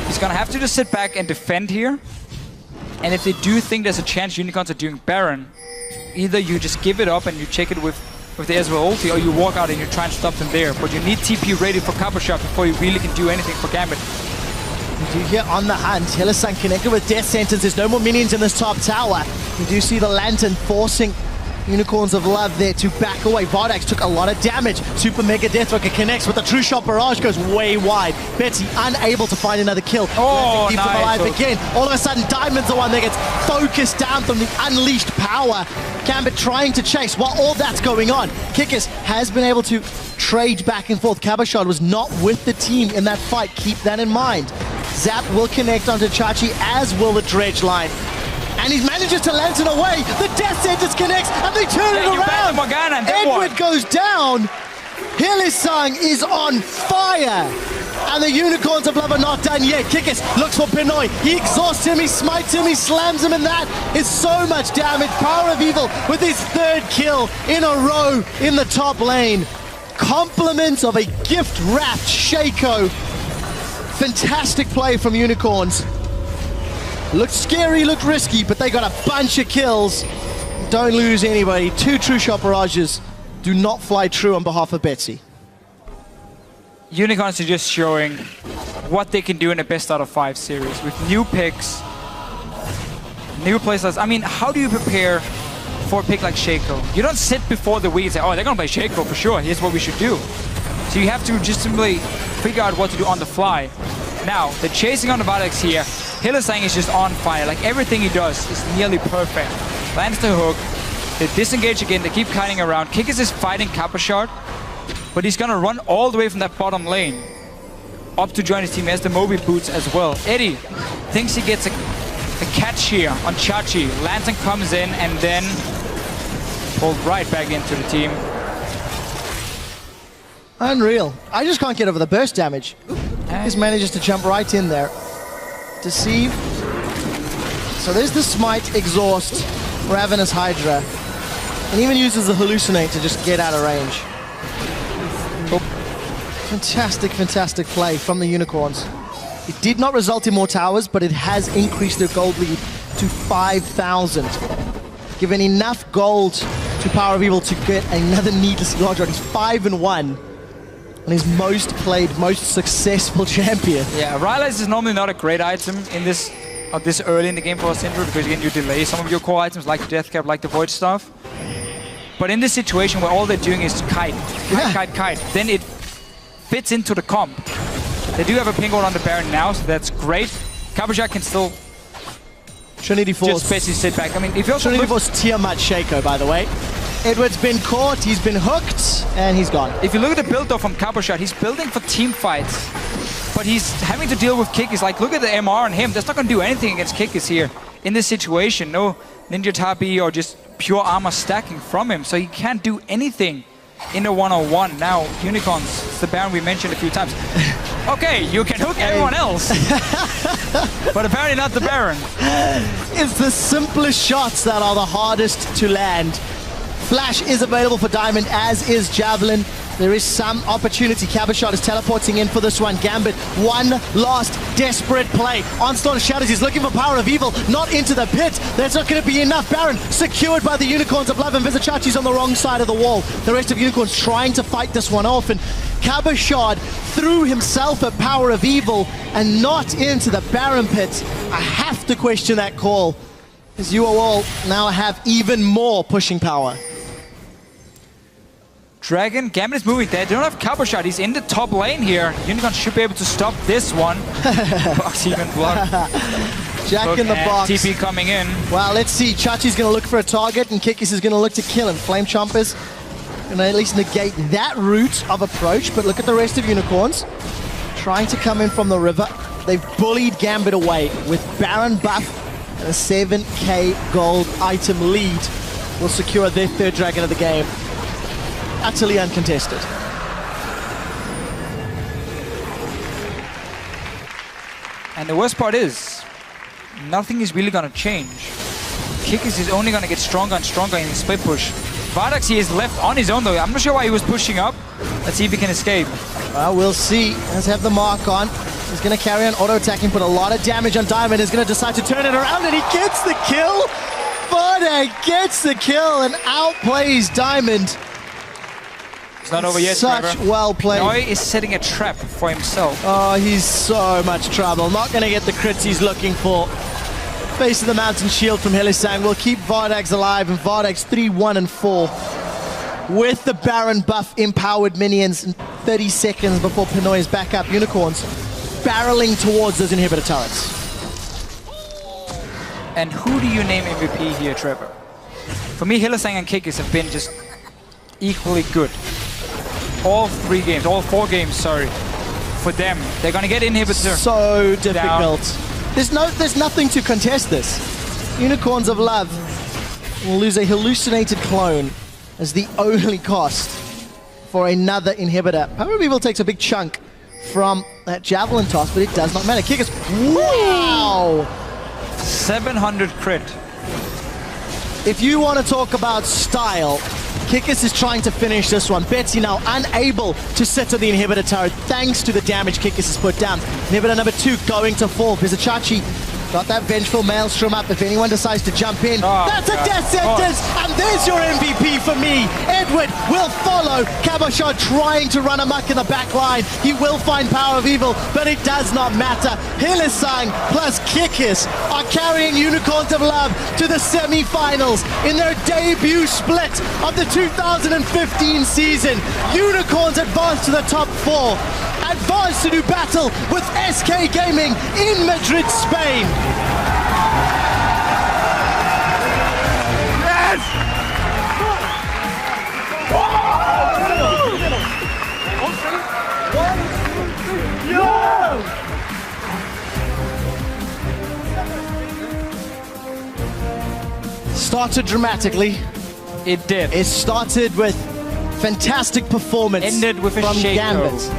he's going to have to just sit back and defend here. And if they do think there's a chance Unicorns are doing Baron, either you just give it up and you check it with the Ezreal ulti, or you walk out and you try and stop them there. But you need TP ready for cover shot before you really can do anything for Gambit. You do hear on the hunt, Hylissang connected with Death Sentence. There's no more minions in this top tower. You do see the Lantern forcing Unicorns of Love there to back away. Vardax took a lot of damage. Super Mega Deathworker connects with the True Shot Barrage, goes way wide. Betsy unable to find another kill. Oh, keeps him alive again. All of a sudden, Diamond's the one that gets focused down from the unleashed power. Gambit trying to chase while all that's going on. Kikis has been able to trade back and forth. Cabochard was not with the team in that fight. Keep that in mind. Zap will connect onto Chachi, as will the Dredge line. And he manages to lantern away. The Death Sentence connects, and they turn it around. Morgana, and Edward goes down. Hylissang is on fire. And the Unicorns of Love are not done yet. Kikis looks for Pinoy. He exhausts him, he smites him, he slams him, and that is so much damage. Power of Evil with his 3rd kill in a row in the top lane. Compliments of a gift-wrapped Shaco. Fantastic play from Unicorns. Looked scary, looked risky, but they got a bunch of kills. Don't lose anybody. 2 True Shot Barrages do not fly true on behalf of Betsy. Unicorns are just showing what they can do in the best out of 5 series with new picks, new playstyles. I mean, how do you prepare for a pick like Shaco? You don't sit before the week and say, oh, they're going to play Shaco for sure. Here's what we should do. So you have to just simply figure out what to do on the fly. Now, the chasing on the Vardax here, Hylissang is just on fire. Like, everything he does is nearly perfect. Lands the hook, they disengage again, they keep kiting around. Kikis is fighting Cabochard, but he's gonna run all the way from that bottom lane up to join his team. He has the Moby boots as well. Eddie thinks he gets a catch here on Chachi. Lantern comes in and then pulled right back into the team. Unreal. I just can't get over the burst damage. He manages to jump right in there. Deceive. So there's the Smite, Exhaust, Ravenous Hydra. And even uses the Hallucinate to just get out of range. Oh. Fantastic, fantastic play from the Unicorns. It did not result in more towers, but it has increased their gold lead to 5,000. Given enough gold to Power of Evil to get another needlessly large run. He's 5-1. And his most played, most successful champion. Yeah, Rylai's is normally not a great item in this early in the game for a Syndra, because again you delay some of your core items like the Death Cap, like the Void Staff. But in this situation where all they're doing is kite, then it fits into the comp. They do have a ping on the Baron now, so that's great. Cabochard can still Trinity Force. Just basically sit back. I mean, if you also Trinity Force Tiamat Shaco, by the way. Edward's been caught, he's been hooked, and he's gone. If you look at the build though from Cabochard, he's building for team fights. But he's having to deal with Kikis. Like, look at the MR on him. That's not going to do anything against Kikis here in this situation. No Ninja Tabi or just pure armor stacking from him. So he can't do anything in a one-on-one. Now, Unicorns, it's the Baron we mentioned a few times. Okay, you can hook everyone else. But apparently not the Baron. It's the simplest shots that are the hardest to land. Flash is available for Diamond, as is Javelin. There is some opportunity. Cabochard is teleporting in for this one. Gambit, one last desperate play. Onslaught of Shadows, he's looking for Power of Evil, not into the pit. That's not going to be enough. Baron secured by the Unicorns of Love, and Vizicachi's on the wrong side of the wall. The rest of Unicorns trying to fight this one off, and Cabochard threw himself at Power of Evil and not into the Baron pit. I have to question that call, as UOL now have even more pushing power. Dragon, Gambit is moving there. They don't have Cabochard. He's in the top lane here. Unicorn should be able to stop this one. Box even blocked. Jack in the box. TP coming in. Well, let's see. Chachi's going to look for a target, and Kikis is going to look to kill him. Flame Chompers going to at least negate that route of approach, but look at the rest of Unicorns. Trying to come in from the river. They've bullied Gambit away with Baron buff and a 7k gold item lead. Will secure their third Dragon of the game. Utterly uncontested. And the worst part is, nothing is really going to change. Kikis is only going to get stronger and stronger in his split push. Vardax, he is left on his own though. I'm not sure why he was pushing up. Let's see if he can escape. Well, we'll see. Let's have the mark on. He's going to carry on auto-attacking, put a lot of damage on Diamond. He's going to decide to turn it around, and he gets the kill. Vardax gets the kill and outplays Diamond. It's not over yet, Such Trevor. well played. Noi is setting a trap for himself. Oh, he's so much trouble. Not going to get the crits he's looking for. Face of the Mountain Shield from Hylissang will keep Vardax alive, and Vardax 3-1-4. With the Baron buff empowered minions in 30 seconds before Pinoy's back up. Unicorns barreling towards those inhibitor turrets. And who do you name MVP here, Trevor? For me, Hylissang and Kikis have been just equally good. All 4 games, sorry, for them. They're gonna get inhibitor. So difficult. There's nothing to contest this. Unicorns of Love will lose a hallucinated clone as the only cost for another inhibitor. Power of Evil takes a big chunk from that Javelin toss, but it does not matter. Kikis, wow! 700 crit. If you want to talk about style, Kikis is trying to finish this one. Betsy now unable to sit on the inhibitor turret thanks to the damage Kikis has put down. Inhibitor number 2 going to fall. Vizicachi got that vengeful maelstrom up. If anyone decides to jump in, that's a death sentence! And there's your MVP for me. Edward will follow. Cabochard trying to run amok in the back line. He will find Power of Evil, but it does not matter. Hylissang plus Kikis are carrying Unicorns of Love to the semi-finals in their debut split of the 2015 season. Unicorns advance to the top 4. Advance to do battle with SK Gaming in Madrid, Spain. Yes! Started dramatically. It did. It started with fantastic performance. Ended with a from Shaco. Gambit.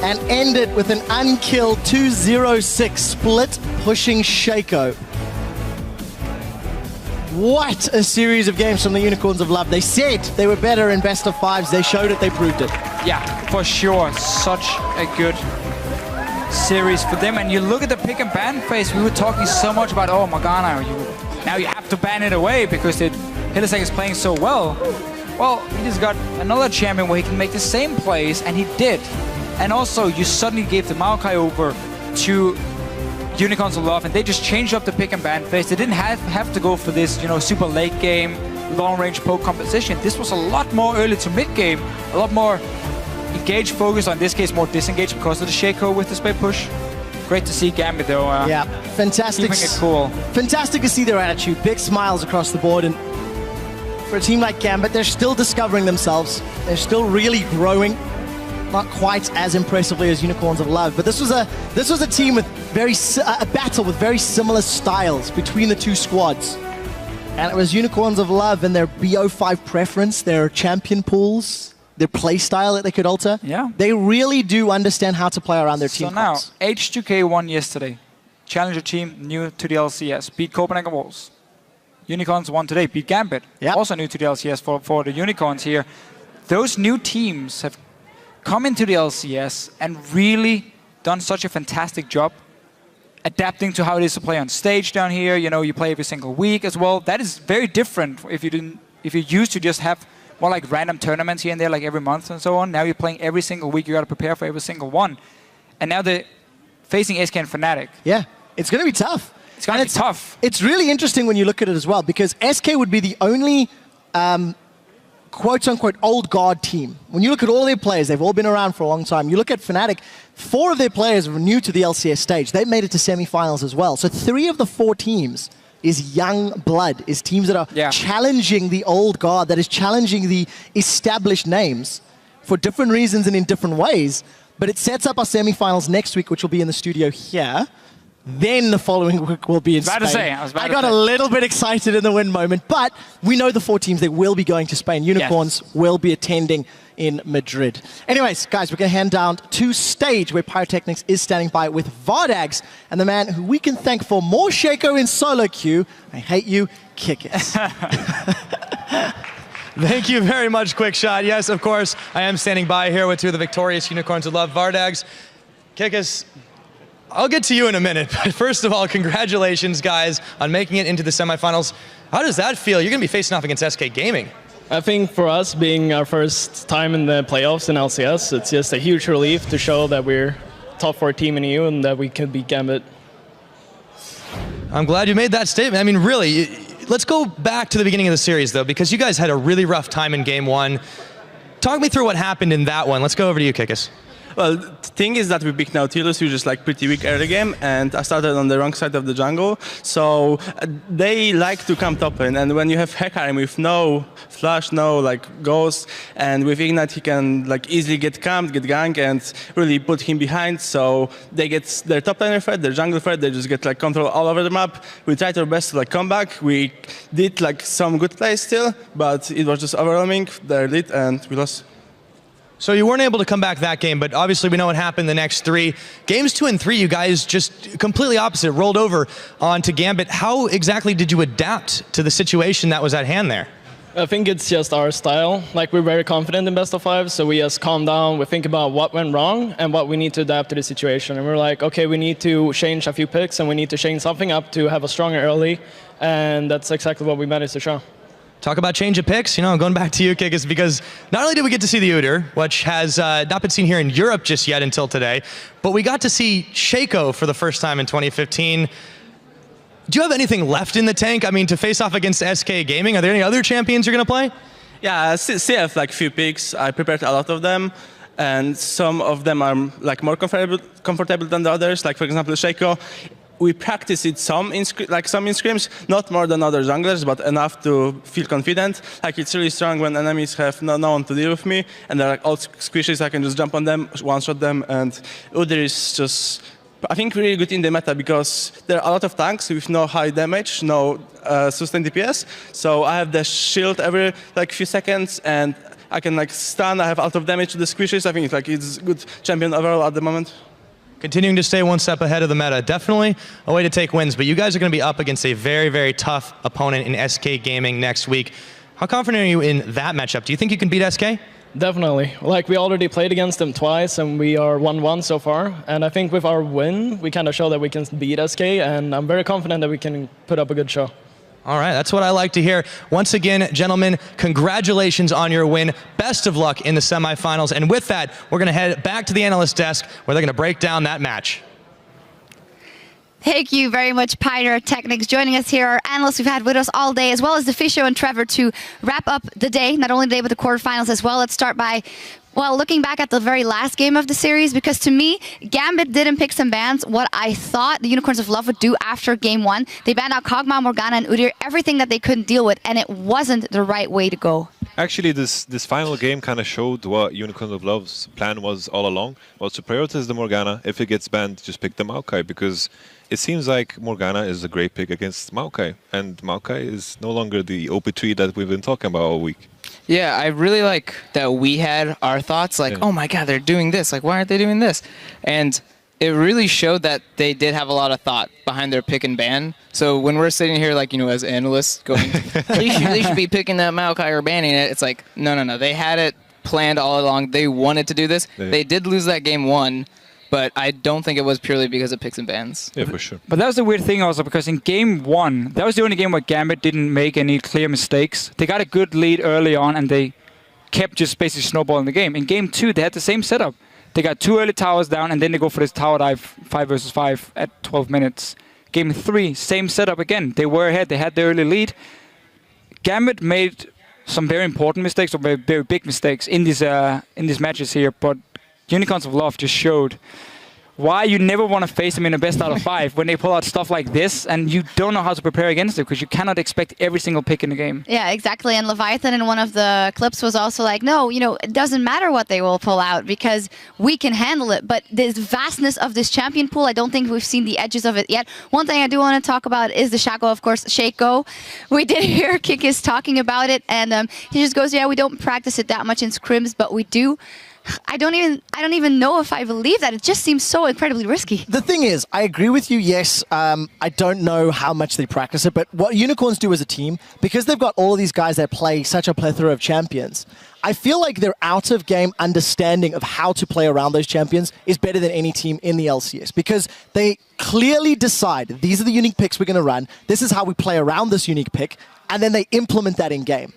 And ended with an unkilled 2-0-6 split pushing Shaco. What a series of games from the Unicorns of Love. They said they were better in best of 5s. They showed it, they proved it. Yeah, for sure. Such a good series for them. And you look at the pick and ban phase, we were talking so much about, oh, Morgana, now you have to ban it away because Hylissang is playing so well. Well, he just got another champion where he can make the same plays, and he did. And also, you suddenly gave the Maokai over to Unicorns of Love, and they just changed up the pick and ban phase. They didn't have to go for this, super late game, long range poke composition. This was a lot more early to mid game, a lot more engaged, focused, on this case more disengaged because of the Shaco with the split push. Great to see Gambit though. Yeah, fantastic. Keeping it cool. Fantastic to see their attitude. Big smiles across the board. And for a team like Gambit, they're still discovering themselves. They're still really growing. Not quite as impressively as Unicorns of Love, but this was a team with a battle with very similar styles between the two squads. And it was Unicorns of Love and their BO5 preference, their champion pools, their play style that they could alter. Yeah. They really do understand how to play around their team. So now, comps. H2K won yesterday. Challenger team, new to the LCS, beat Copenhagen Wolves. Unicorns won today, beat Gambit. Yep. Also new to the LCS for the Unicorns here. Those new teams have come into the LCS and really done such a fantastic job adapting to how it is to play on stage down here. You know, you play every single week as well. That is very different if you used to just have more like random tournaments here and there, like every month and so on. Now you're playing every single week. You got to prepare for every single one. And now they're facing SK and Fnatic. Yeah, it's going to be tough. It's going to be tough. It's really interesting when you look at it as well, because SK would be the only quote-unquote old guard team. When you look at all their players, they've all been around for a long time. You look at Fnatic, 4 of their players were new to the LCS stage. They made it to semifinals as well. So 3 of the 4 teams is young blood, is teams that are challenging the old guard, that is challenging the established names for different reasons and in different ways. But it sets up our semifinals next week, which will be in the studio here. Then the following week will be in Spain. I got a little bit excited in the win moment, but we know the 4 teams, they will be going to Spain. Unicorns will be attending in Madrid. Anyways, guys, we're going to hand down to stage where Pyrotechnics is standing by with Vardags and the man who we can thank for more Shaco in solo queue. I hate you, Kickers. Thank you very much, Quick Shot. Yes, of course, I am standing by here with 2 of the victorious Unicorns of Love, Vardags. Kickers, I'll get to you in a minute, but first of all, congratulations, guys, on making it into the semifinals. How does that feel? You're going to be facing off against SK Gaming. I think for us, being our first time in the playoffs in LCS, it's just a huge relief to show that we're top 4 team in EU and that we can beat Gambit. I'm glad you made that statement. I mean, really, let's go back to the beginning of the series, though, because you guys had a really rough time in Game 1. Talk me through what happened in that one. Let's go over to you, Kikis. Well, the thing is that we picked Nautilus, which is like pretty weak early game, and I started on the wrong side of the jungle. So they like to come top lane, and when you have Hecarim with no flash, no like ghost, and with Ignite he can like easily get camped, get gank, and really put him behind. So they get their top laner threat, their jungle threat, they just get like control all over the map. We tried our best to like come back. We did like some good plays still, but it was just overwhelming their lead, and we lost. So you weren't able to come back that game, but obviously we know what happened the next 3. Games 2 and 3, you guys just completely opposite, rolled over onto Gambit. How exactly did you adapt to the situation that was at hand there? I think it's just our style. Like, we're very confident in best of 5, so we just calm down, we think about what went wrong and what we need to adapt to the situation. And we're like, okay, we need to change a few picks and we need to change something up to have a stronger early, and that's exactly what we managed to show. Talk about change of picks, you know, going back to you, Kikis, because not only did we get to see the Udyr, which has not been seen here in Europe just yet until today, but we got to see Shaco for the first time in 2015. Do you have anything left in the tank? I mean, to face off against SK Gaming, are there any other champions you're going to play? Yeah, I still have like few picks. I prepared a lot of them, and some of them are like more comfortable than the others. Like for example, Shaco. We practice it some in scrims, not more than other junglers, but enough to feel confident. Like it's really strong when enemies have no one to deal with me, and they're like all squishes. I can just jump on them, one-shot them, and Udyr is just, I think, really good in the meta because there are a lot of tanks with no high damage, no sustained DPS. So I have the shield every like few seconds, and I can like stun. I have a lot of damage to the squishes. I think it's a good champion overall at the moment. Continuing to stay one step ahead of the meta. Definitely a way to take wins, but you guys are going to be up against a very, very tough opponent in SK Gaming next week. How confident are you in that matchup? Do you think you can beat SK? Definitely. Like, we already played against them twice, and we are 1-1 so far. And I think with our win, we kind of show that we can beat SK, and I'm very confident that we can put up a good show. All right, that's what I like to hear. Once again, gentlemen, congratulations on your win. Best of luck in the semifinals. And with that, we're going to head back to the analyst desk where they're going to break down that match. Thank you very much, Pioneer Technics, joining us here. Our analysts we've had with us all day, as well as the Fisho and Trevor to wrap up the day, not only the day, but the quarterfinals as well. Let's start by, well, looking back at the very last game of the series, because to me, Gambit didn't pick some bans what I thought the Unicorns of Love would do after game 1. They banned out Kog'Maw, Morgana, and Udyr, everything that they couldn't deal with, and it wasn't the right way to go. Actually, this final game kind of showed what Unicorns of Love's plan was all along. Was to prioritize the Morgana. If it gets banned, just pick the Maokai, because it seems like Morgana is a great pick against Maokai, and Maokai is no longer the OP3 that we've been talking about all week. Yeah, I really like that we had our thoughts like, oh my god, they're doing this. Like, why aren't they doing this? And it really showed that they did have a lot of thought behind their pick and ban. So when we're sitting here, like, you know, as analysts going, they should be picking that Maokai or banning it, it's like, no. They had it planned all along. They wanted to do this. Yeah. They did lose that game 1, but I don't think it was purely because of picks and bans. Yeah, for sure. But that was the weird thing also, because in game 1, that was the only game where Gambit didn't make any clear mistakes. They got a good lead early on, and they kept just basically snowballing the game. In game 2, they had the same setup. They got 2 early towers down, and then they go for this tower dive 5 versus 5 at 12 minutes. Game 3, same setup again. They were ahead. They had the early lead. Gambit made some very important mistakes, or very, very big mistakes in these matches here, but Unicorns of Love just showed why you never want to face them in a best out of 5 when they pull out stuff like this and you don't know how to prepare against it, because you cannot expect every single pick in the game. Yeah, exactly. And Leviathan in one of the clips was also like, no, you know, it doesn't matter what they will pull out because we can handle it. But this vastness of this champion pool, I don't think we've seen the edges of it yet. One thing I do want to talk about is the Shaco, of course, Shaco. We did hear Kikis talking about it, and he just goes, yeah, we don't practice it that much in scrims, but we do. I don't even know if I believe that. It just seems so incredibly risky. The thing is, I agree with you, yes. I don't know how much they practice it, but what Unicorns do as a team, because they've got all of these guys that play such a plethora of champions, I feel like their out-of-game understanding of how to play around those champions is better than any team in the LCS, because they clearly decide, these are the unique picks we're going to run, this is how we play around this unique pick, and then they implement that in-game.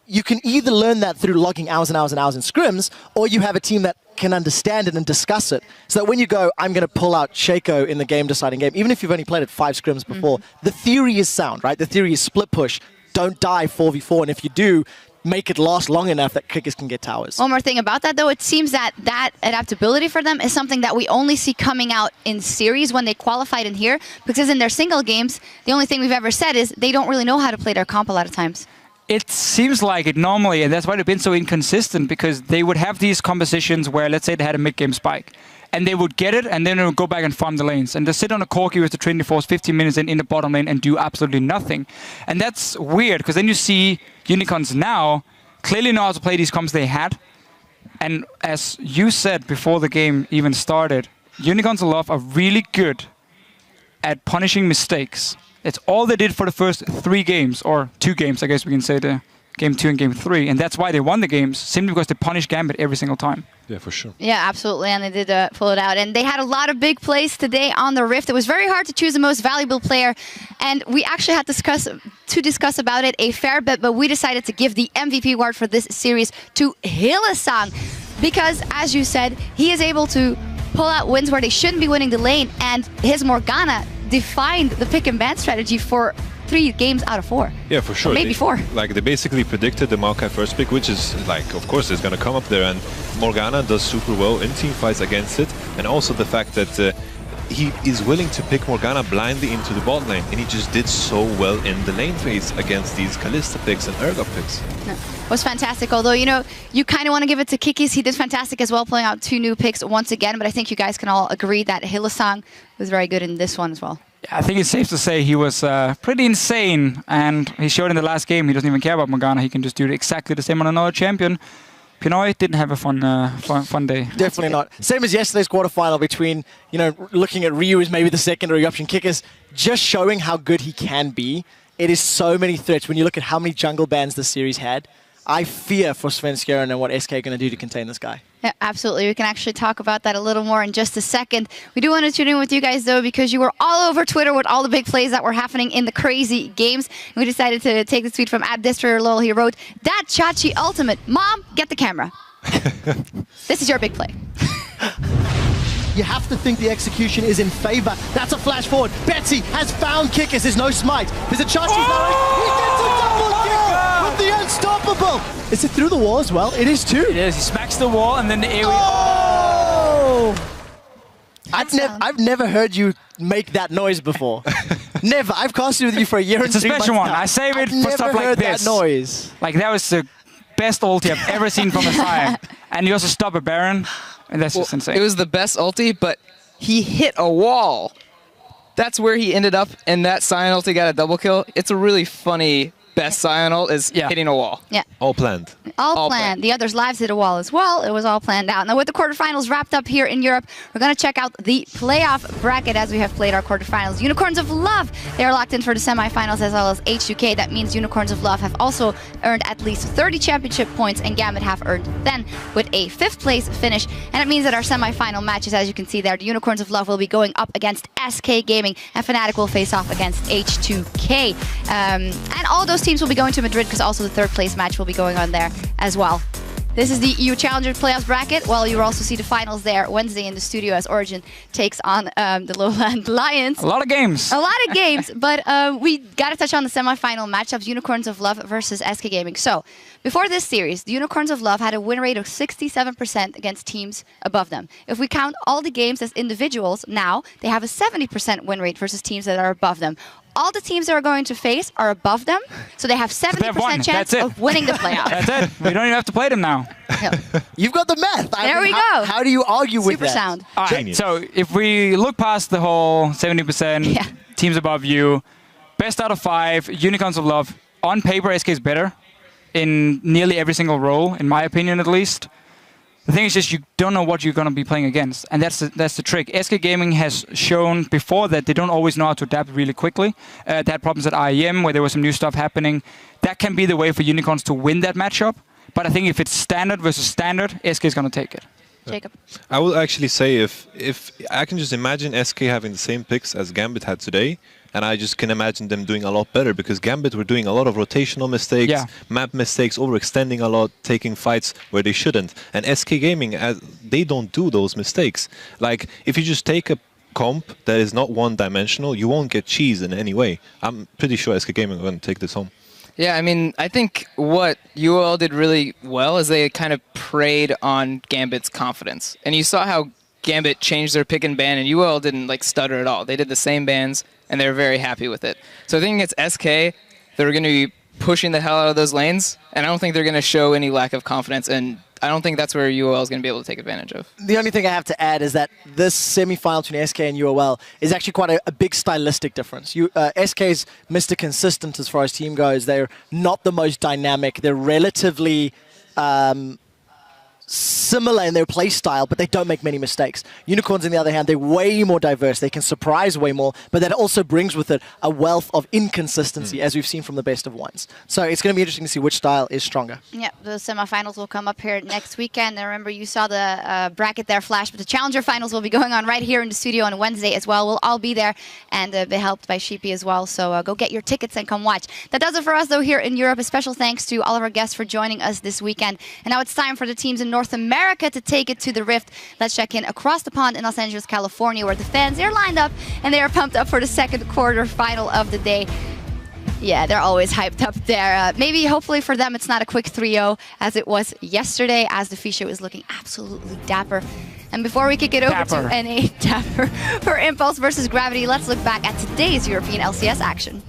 You can either learn that through logging hours and hours and hours in scrims, or you have a team that can understand it and discuss it. So that when you go, I'm going to pull out Shaco in the game-deciding game, even if you've only played it 5 scrims before, the theory is sound, right? The theory is split push, don't die 4v4, and if you do, make it last long enough that Kickers can get towers. One more thing about that, though, it seems that that adaptability for them is something that we only see coming out in series when they qualified in here, because in their single games, the only thing we've ever said is they don't really know how to play their comp a lot of times. It seems like it normally, and that's why they've been so inconsistent, because they would have these compositions where, let's say they had a mid-game spike, and they would get it, and then they would go back and farm the lanes, and they sit on a Corki with the Trinity Force 15 minutes in the bottom lane and do absolutely nothing. And that's weird, because then you see Unicorns now clearly know how to play these comps they had, and as you said before the game even started, Unicorns of Love are really good at punishing mistakes. It's all they did for the first 3 games, or 2 games, I guess we can say, the game 2 and game 3. And that's why they won the games, simply because they punished Gambit every single time. Yeah, for sure. Yeah, absolutely. And they did pull it out. And they had a lot of big plays today on the Rift. It was very hard to choose the most valuable player. And we actually had to discuss about it a fair bit, but we decided to give the MVP award for this series to Hylissang. Because, as you said, he is able to pull out wins where they shouldn't be winning the lane. And his Morgana defined the pick and ban strategy for 3 games out of 4. Yeah, for sure. Or maybe 4. Like, they basically predicted the Maokai first pick, which is, like, of course, it's going to come up there. And Morgana does super well in team fights against it. And also the fact that he is willing to pick Morgana blindly into the bot lane. And he just did so well in the lane phase against these Kalista picks and Urgot picks. No, it was fantastic. Although, you know, you kind of want to give it to Kikis. He did fantastic as well, pulling out 2 new picks once again. But I think you guys can all agree that Hylissang was very good in this one as well. I think it's safe to say he was pretty insane, and he showed in the last game he doesn't even care about Morgana. He can just do exactly the same on another champion. Pinoy didn't have a fun day. Definitely not. Same as yesterday's quarterfinal between, you know, looking at Ryu as maybe the secondary option, Kickers, just showing how good he can be. It is so many threats. When you look at how many jungle bans this series had, I fear for Svenskeren and what SK are going to do to contain this guy. Yeah, absolutely. We can actually talk about that a little more in just a second. We do want to tune in with you guys, though, because you were all over Twitter with all the big plays that were happening in the crazy games. And we decided to take the tweet from @DestroyerLol. He wrote, "That Chachi ultimate. Mom, get the camera." This is your big play. you have to think the execution is in favor. That's a flash forward. Betsy has found Kickers. There's no smite. There's a chance he's not. He gets a double kill with the unstoppable. Is it through the wall as well? It is too. It is. He smacks the wall and then the AoE. Oh! I've never heard you make that noise before. Never. I've casted with you for a year and 3 months. It's a special one. Now. I save it for stuff like this. That noise. Like that was the best ulti I've ever seen from a Saiyan. And you also stop a Baron, and that's just insane. It was the best ulti, but he hit a wall. That's where he ended up, and that Saiyan ulti got a double kill. It's a really funny best Saiyan ult is hitting a wall. Yeah. All planned. All planned. The others' lives hit a wall as well. It was all planned out. Now with the quarterfinals wrapped up here in Europe, we're going to check out the playoff bracket as we have played our quarterfinals. Unicorns of Love, they are locked in for the semifinals as well as H2K. That means Unicorns of Love have also earned at least 30 championship points and Gambit have earned 10 with a 5th place finish. And it means that our semifinal matches, as you can see there, the Unicorns of Love will be going up against SK Gaming and Fnatic will face off against H2K. And all those teams will be going to Madrid because also the 3rd place match will be going on there as well. This is the EU Challenger Playoffs bracket. Well, you'll also see the finals there Wednesday in the studio as Origin takes on the Lowland Lions. A lot of games. A lot of games, but we got to touch on the semifinal matchups, Unicorns of Love versus SK Gaming. So, before this series, the Unicorns of Love had a win rate of 67% against teams above them. If we count all the games as individuals, now they have a 70% win rate versus teams that are above them. All the teams they are going to face are above them, so they have 70% chance of winning the playoff. That's it. We don't even have to play them now. Yeah. You've got the math. There we go. How do you argue with Super that? sound. All right, so if we look past the whole 70% teams above you, best out of 5, Unicorns of Love, on paper, SK is better in nearly every single role, in my opinion at least. The thing is just you don't know what you're going to be playing against, and that's the trick. SK Gaming has shown before that they don't always know how to adapt really quickly. They had problems at IEM where there was some new stuff happening. That can be the way for Unicorns to win that matchup, but I think if it's standard versus standard, SK is going to take it. Jacob. I will actually say if I can just imagine SK having the same picks as Gambit had today, and I just can imagine them doing a lot better because Gambit were doing a lot of rotational mistakes, map mistakes, overextending a lot, taking fights where they shouldn't. And SK Gaming, they don't do those mistakes. Like, if you just take a comp that is not one-dimensional, you won't get cheese in any way. I'm pretty sure SK Gaming are going to take this home. Yeah, I mean, I think what UOL did really well is they kind of preyed on Gambit's confidence. And you saw how Gambit changed their pick and ban, and UOL didn't like stutter at all. They did the same bans, and they were very happy with it. So I think it's SK, they're going to be pushing the hell out of those lanes, and I don't think they're going to show any lack of confidence, and I don't think that's where UOL is going to be able to take advantage of. The only thing I have to add is that this semi-final between SK and UOL is actually quite a big stylistic difference. SK's Mr. Consistent as far as team goes. They're not the most dynamic. They're relatively similar in their play style, but they don't make many mistakes. Unicorns, on the other hand, they're way more diverse. They can surprise way more, but that also brings with it a wealth of inconsistency, as we've seen from the best of ones. So it's going to be interesting to see which style is stronger. Yeah, the semifinals will come up here next weekend. And remember, you saw the bracket there flash, but the Challenger finals will be going on right here in the studio on Wednesday as well. We'll all be there and be helped by Sheepy as well. So go get your tickets and come watch. That does it for us, though, here in Europe. A special thanks to all of our guests for joining us this weekend. And now it's time for the teams in North America to take it to the Rift. Let's check in across the pond in Los Angeles, California, where the fans are lined up and they are pumped up for the second quarter final of the day. Yeah, they're always hyped up there. Maybe, hopefully for them, it's not a quick 3-0 as it was yesterday, as the Fisho is looking absolutely dapper. And before we kick it over to NA Dapper for Impulse versus Gravity, let's look back at today's European LCS action.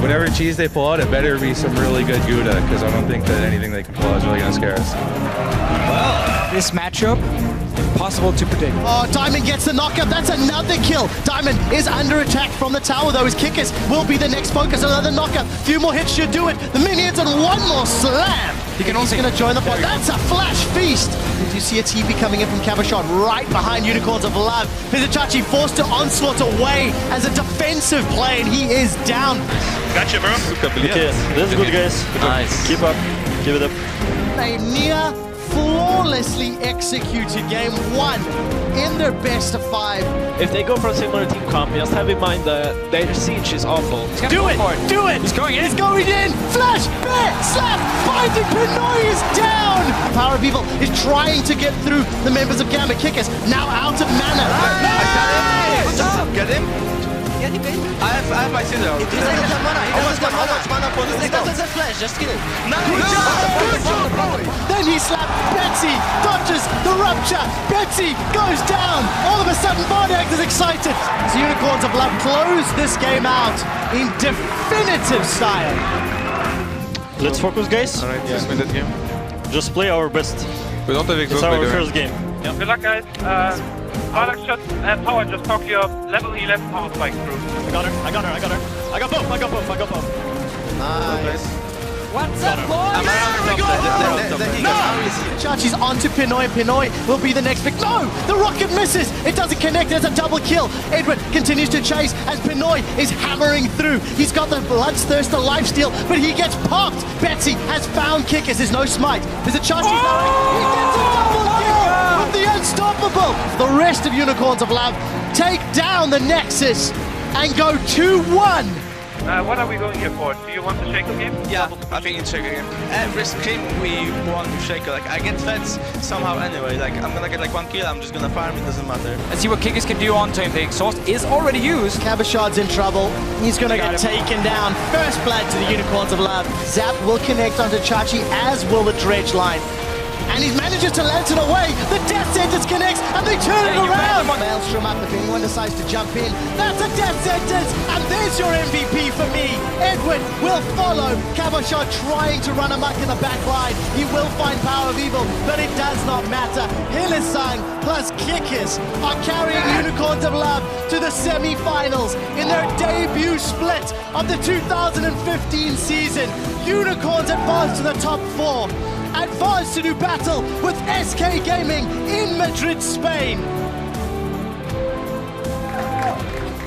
Whatever cheese they pull out, it better be some really good Gouda, because I don't think that anything they can pull out is really going to scare us. Well, this matchup, possible to predict. Oh, Diamond gets the knockup. That's another kill. Diamond is under attack from the tower, though. His kickers will be the next focus. Another knockup. A few more hits should do it. The minions and one more slam. He's going to join the pot. That's a flash feast. Did you see a TP coming in from Cabashot right behind Unicorns of Love? Pizachachi forced to onslaught away as a defensive play, and he is down. Gotcha, bro. Okay, this is good, guys. Nice. Keep up. Give it up. A near flawless flawlessly executed game 1 in their best of 5. If they go for a similar team comp, just have in mind that their siege is awful. Do it! Do it! He's going in! He's going in! Flash! Bear! Slap! Finding Pinoy is down! Power of Evil is trying to get through the members of Gamma Kickers, now out of mana. Get him! I have my Cinder. He doesn't have mana. How much mana for this? He doesn't have flash, just kill him. Good job! Then he slapped Betsy, dodges the rupture. Betsy goes down. All of a sudden, Bardax is excited. The Unicorns of Love close this game out in definitive style. Let's focus, guys. Alright, just win that game. Just play our best. We don't have It's our first game. Yeah. Good luck, guys. Bardax shot power, just talk your level 11 power spike through. I got her. I got both. Nice. What's up, boys? Chachi's onto Pinoy. Pinoy will be the next pick. No! The rocket misses! It doesn't connect. It's a double kill. Edward continues to chase as Pinoy is hammering through. He's got the Bloodthirster lifesteal, but he gets popped. Betsy has found Kickers. There's no smite. There's a Chachi's He gets a double kill with the unstoppable. The rest of Unicorns of Love take down the Nexus and go 2-1. What are we going here for? Do you want the Shaker game? Yeah, I think it's Shaker game. Every scrim we want to Shaker. Like, I get fed somehow anyway. Like, I'm gonna get like 1 kill, I'm just gonna farm, it doesn't matter. And see what Kickers can do onto him. The exhaust is already used. Cabashard's in trouble. He's gonna get taken down. First blood to the Unicorns of Love. Zap will connect onto Chachi, as will the Dredge line. And he manages to lantern away. The death sentence connects, and they turn it around. Maelstrom up. If anyone decides to jump in, that's a death sentence. And there's your MVP for me. Edwin will follow. Cabashard trying to run amok in the back line. He will find Power of Evil, but it does not matter. Hillesang plus Kickers are carrying Unicorns of Love to the semi-finals in their debut split of the 2015 season. Unicorns advance to the top 4. Advance to do battle with SK Gaming in Madrid, Spain.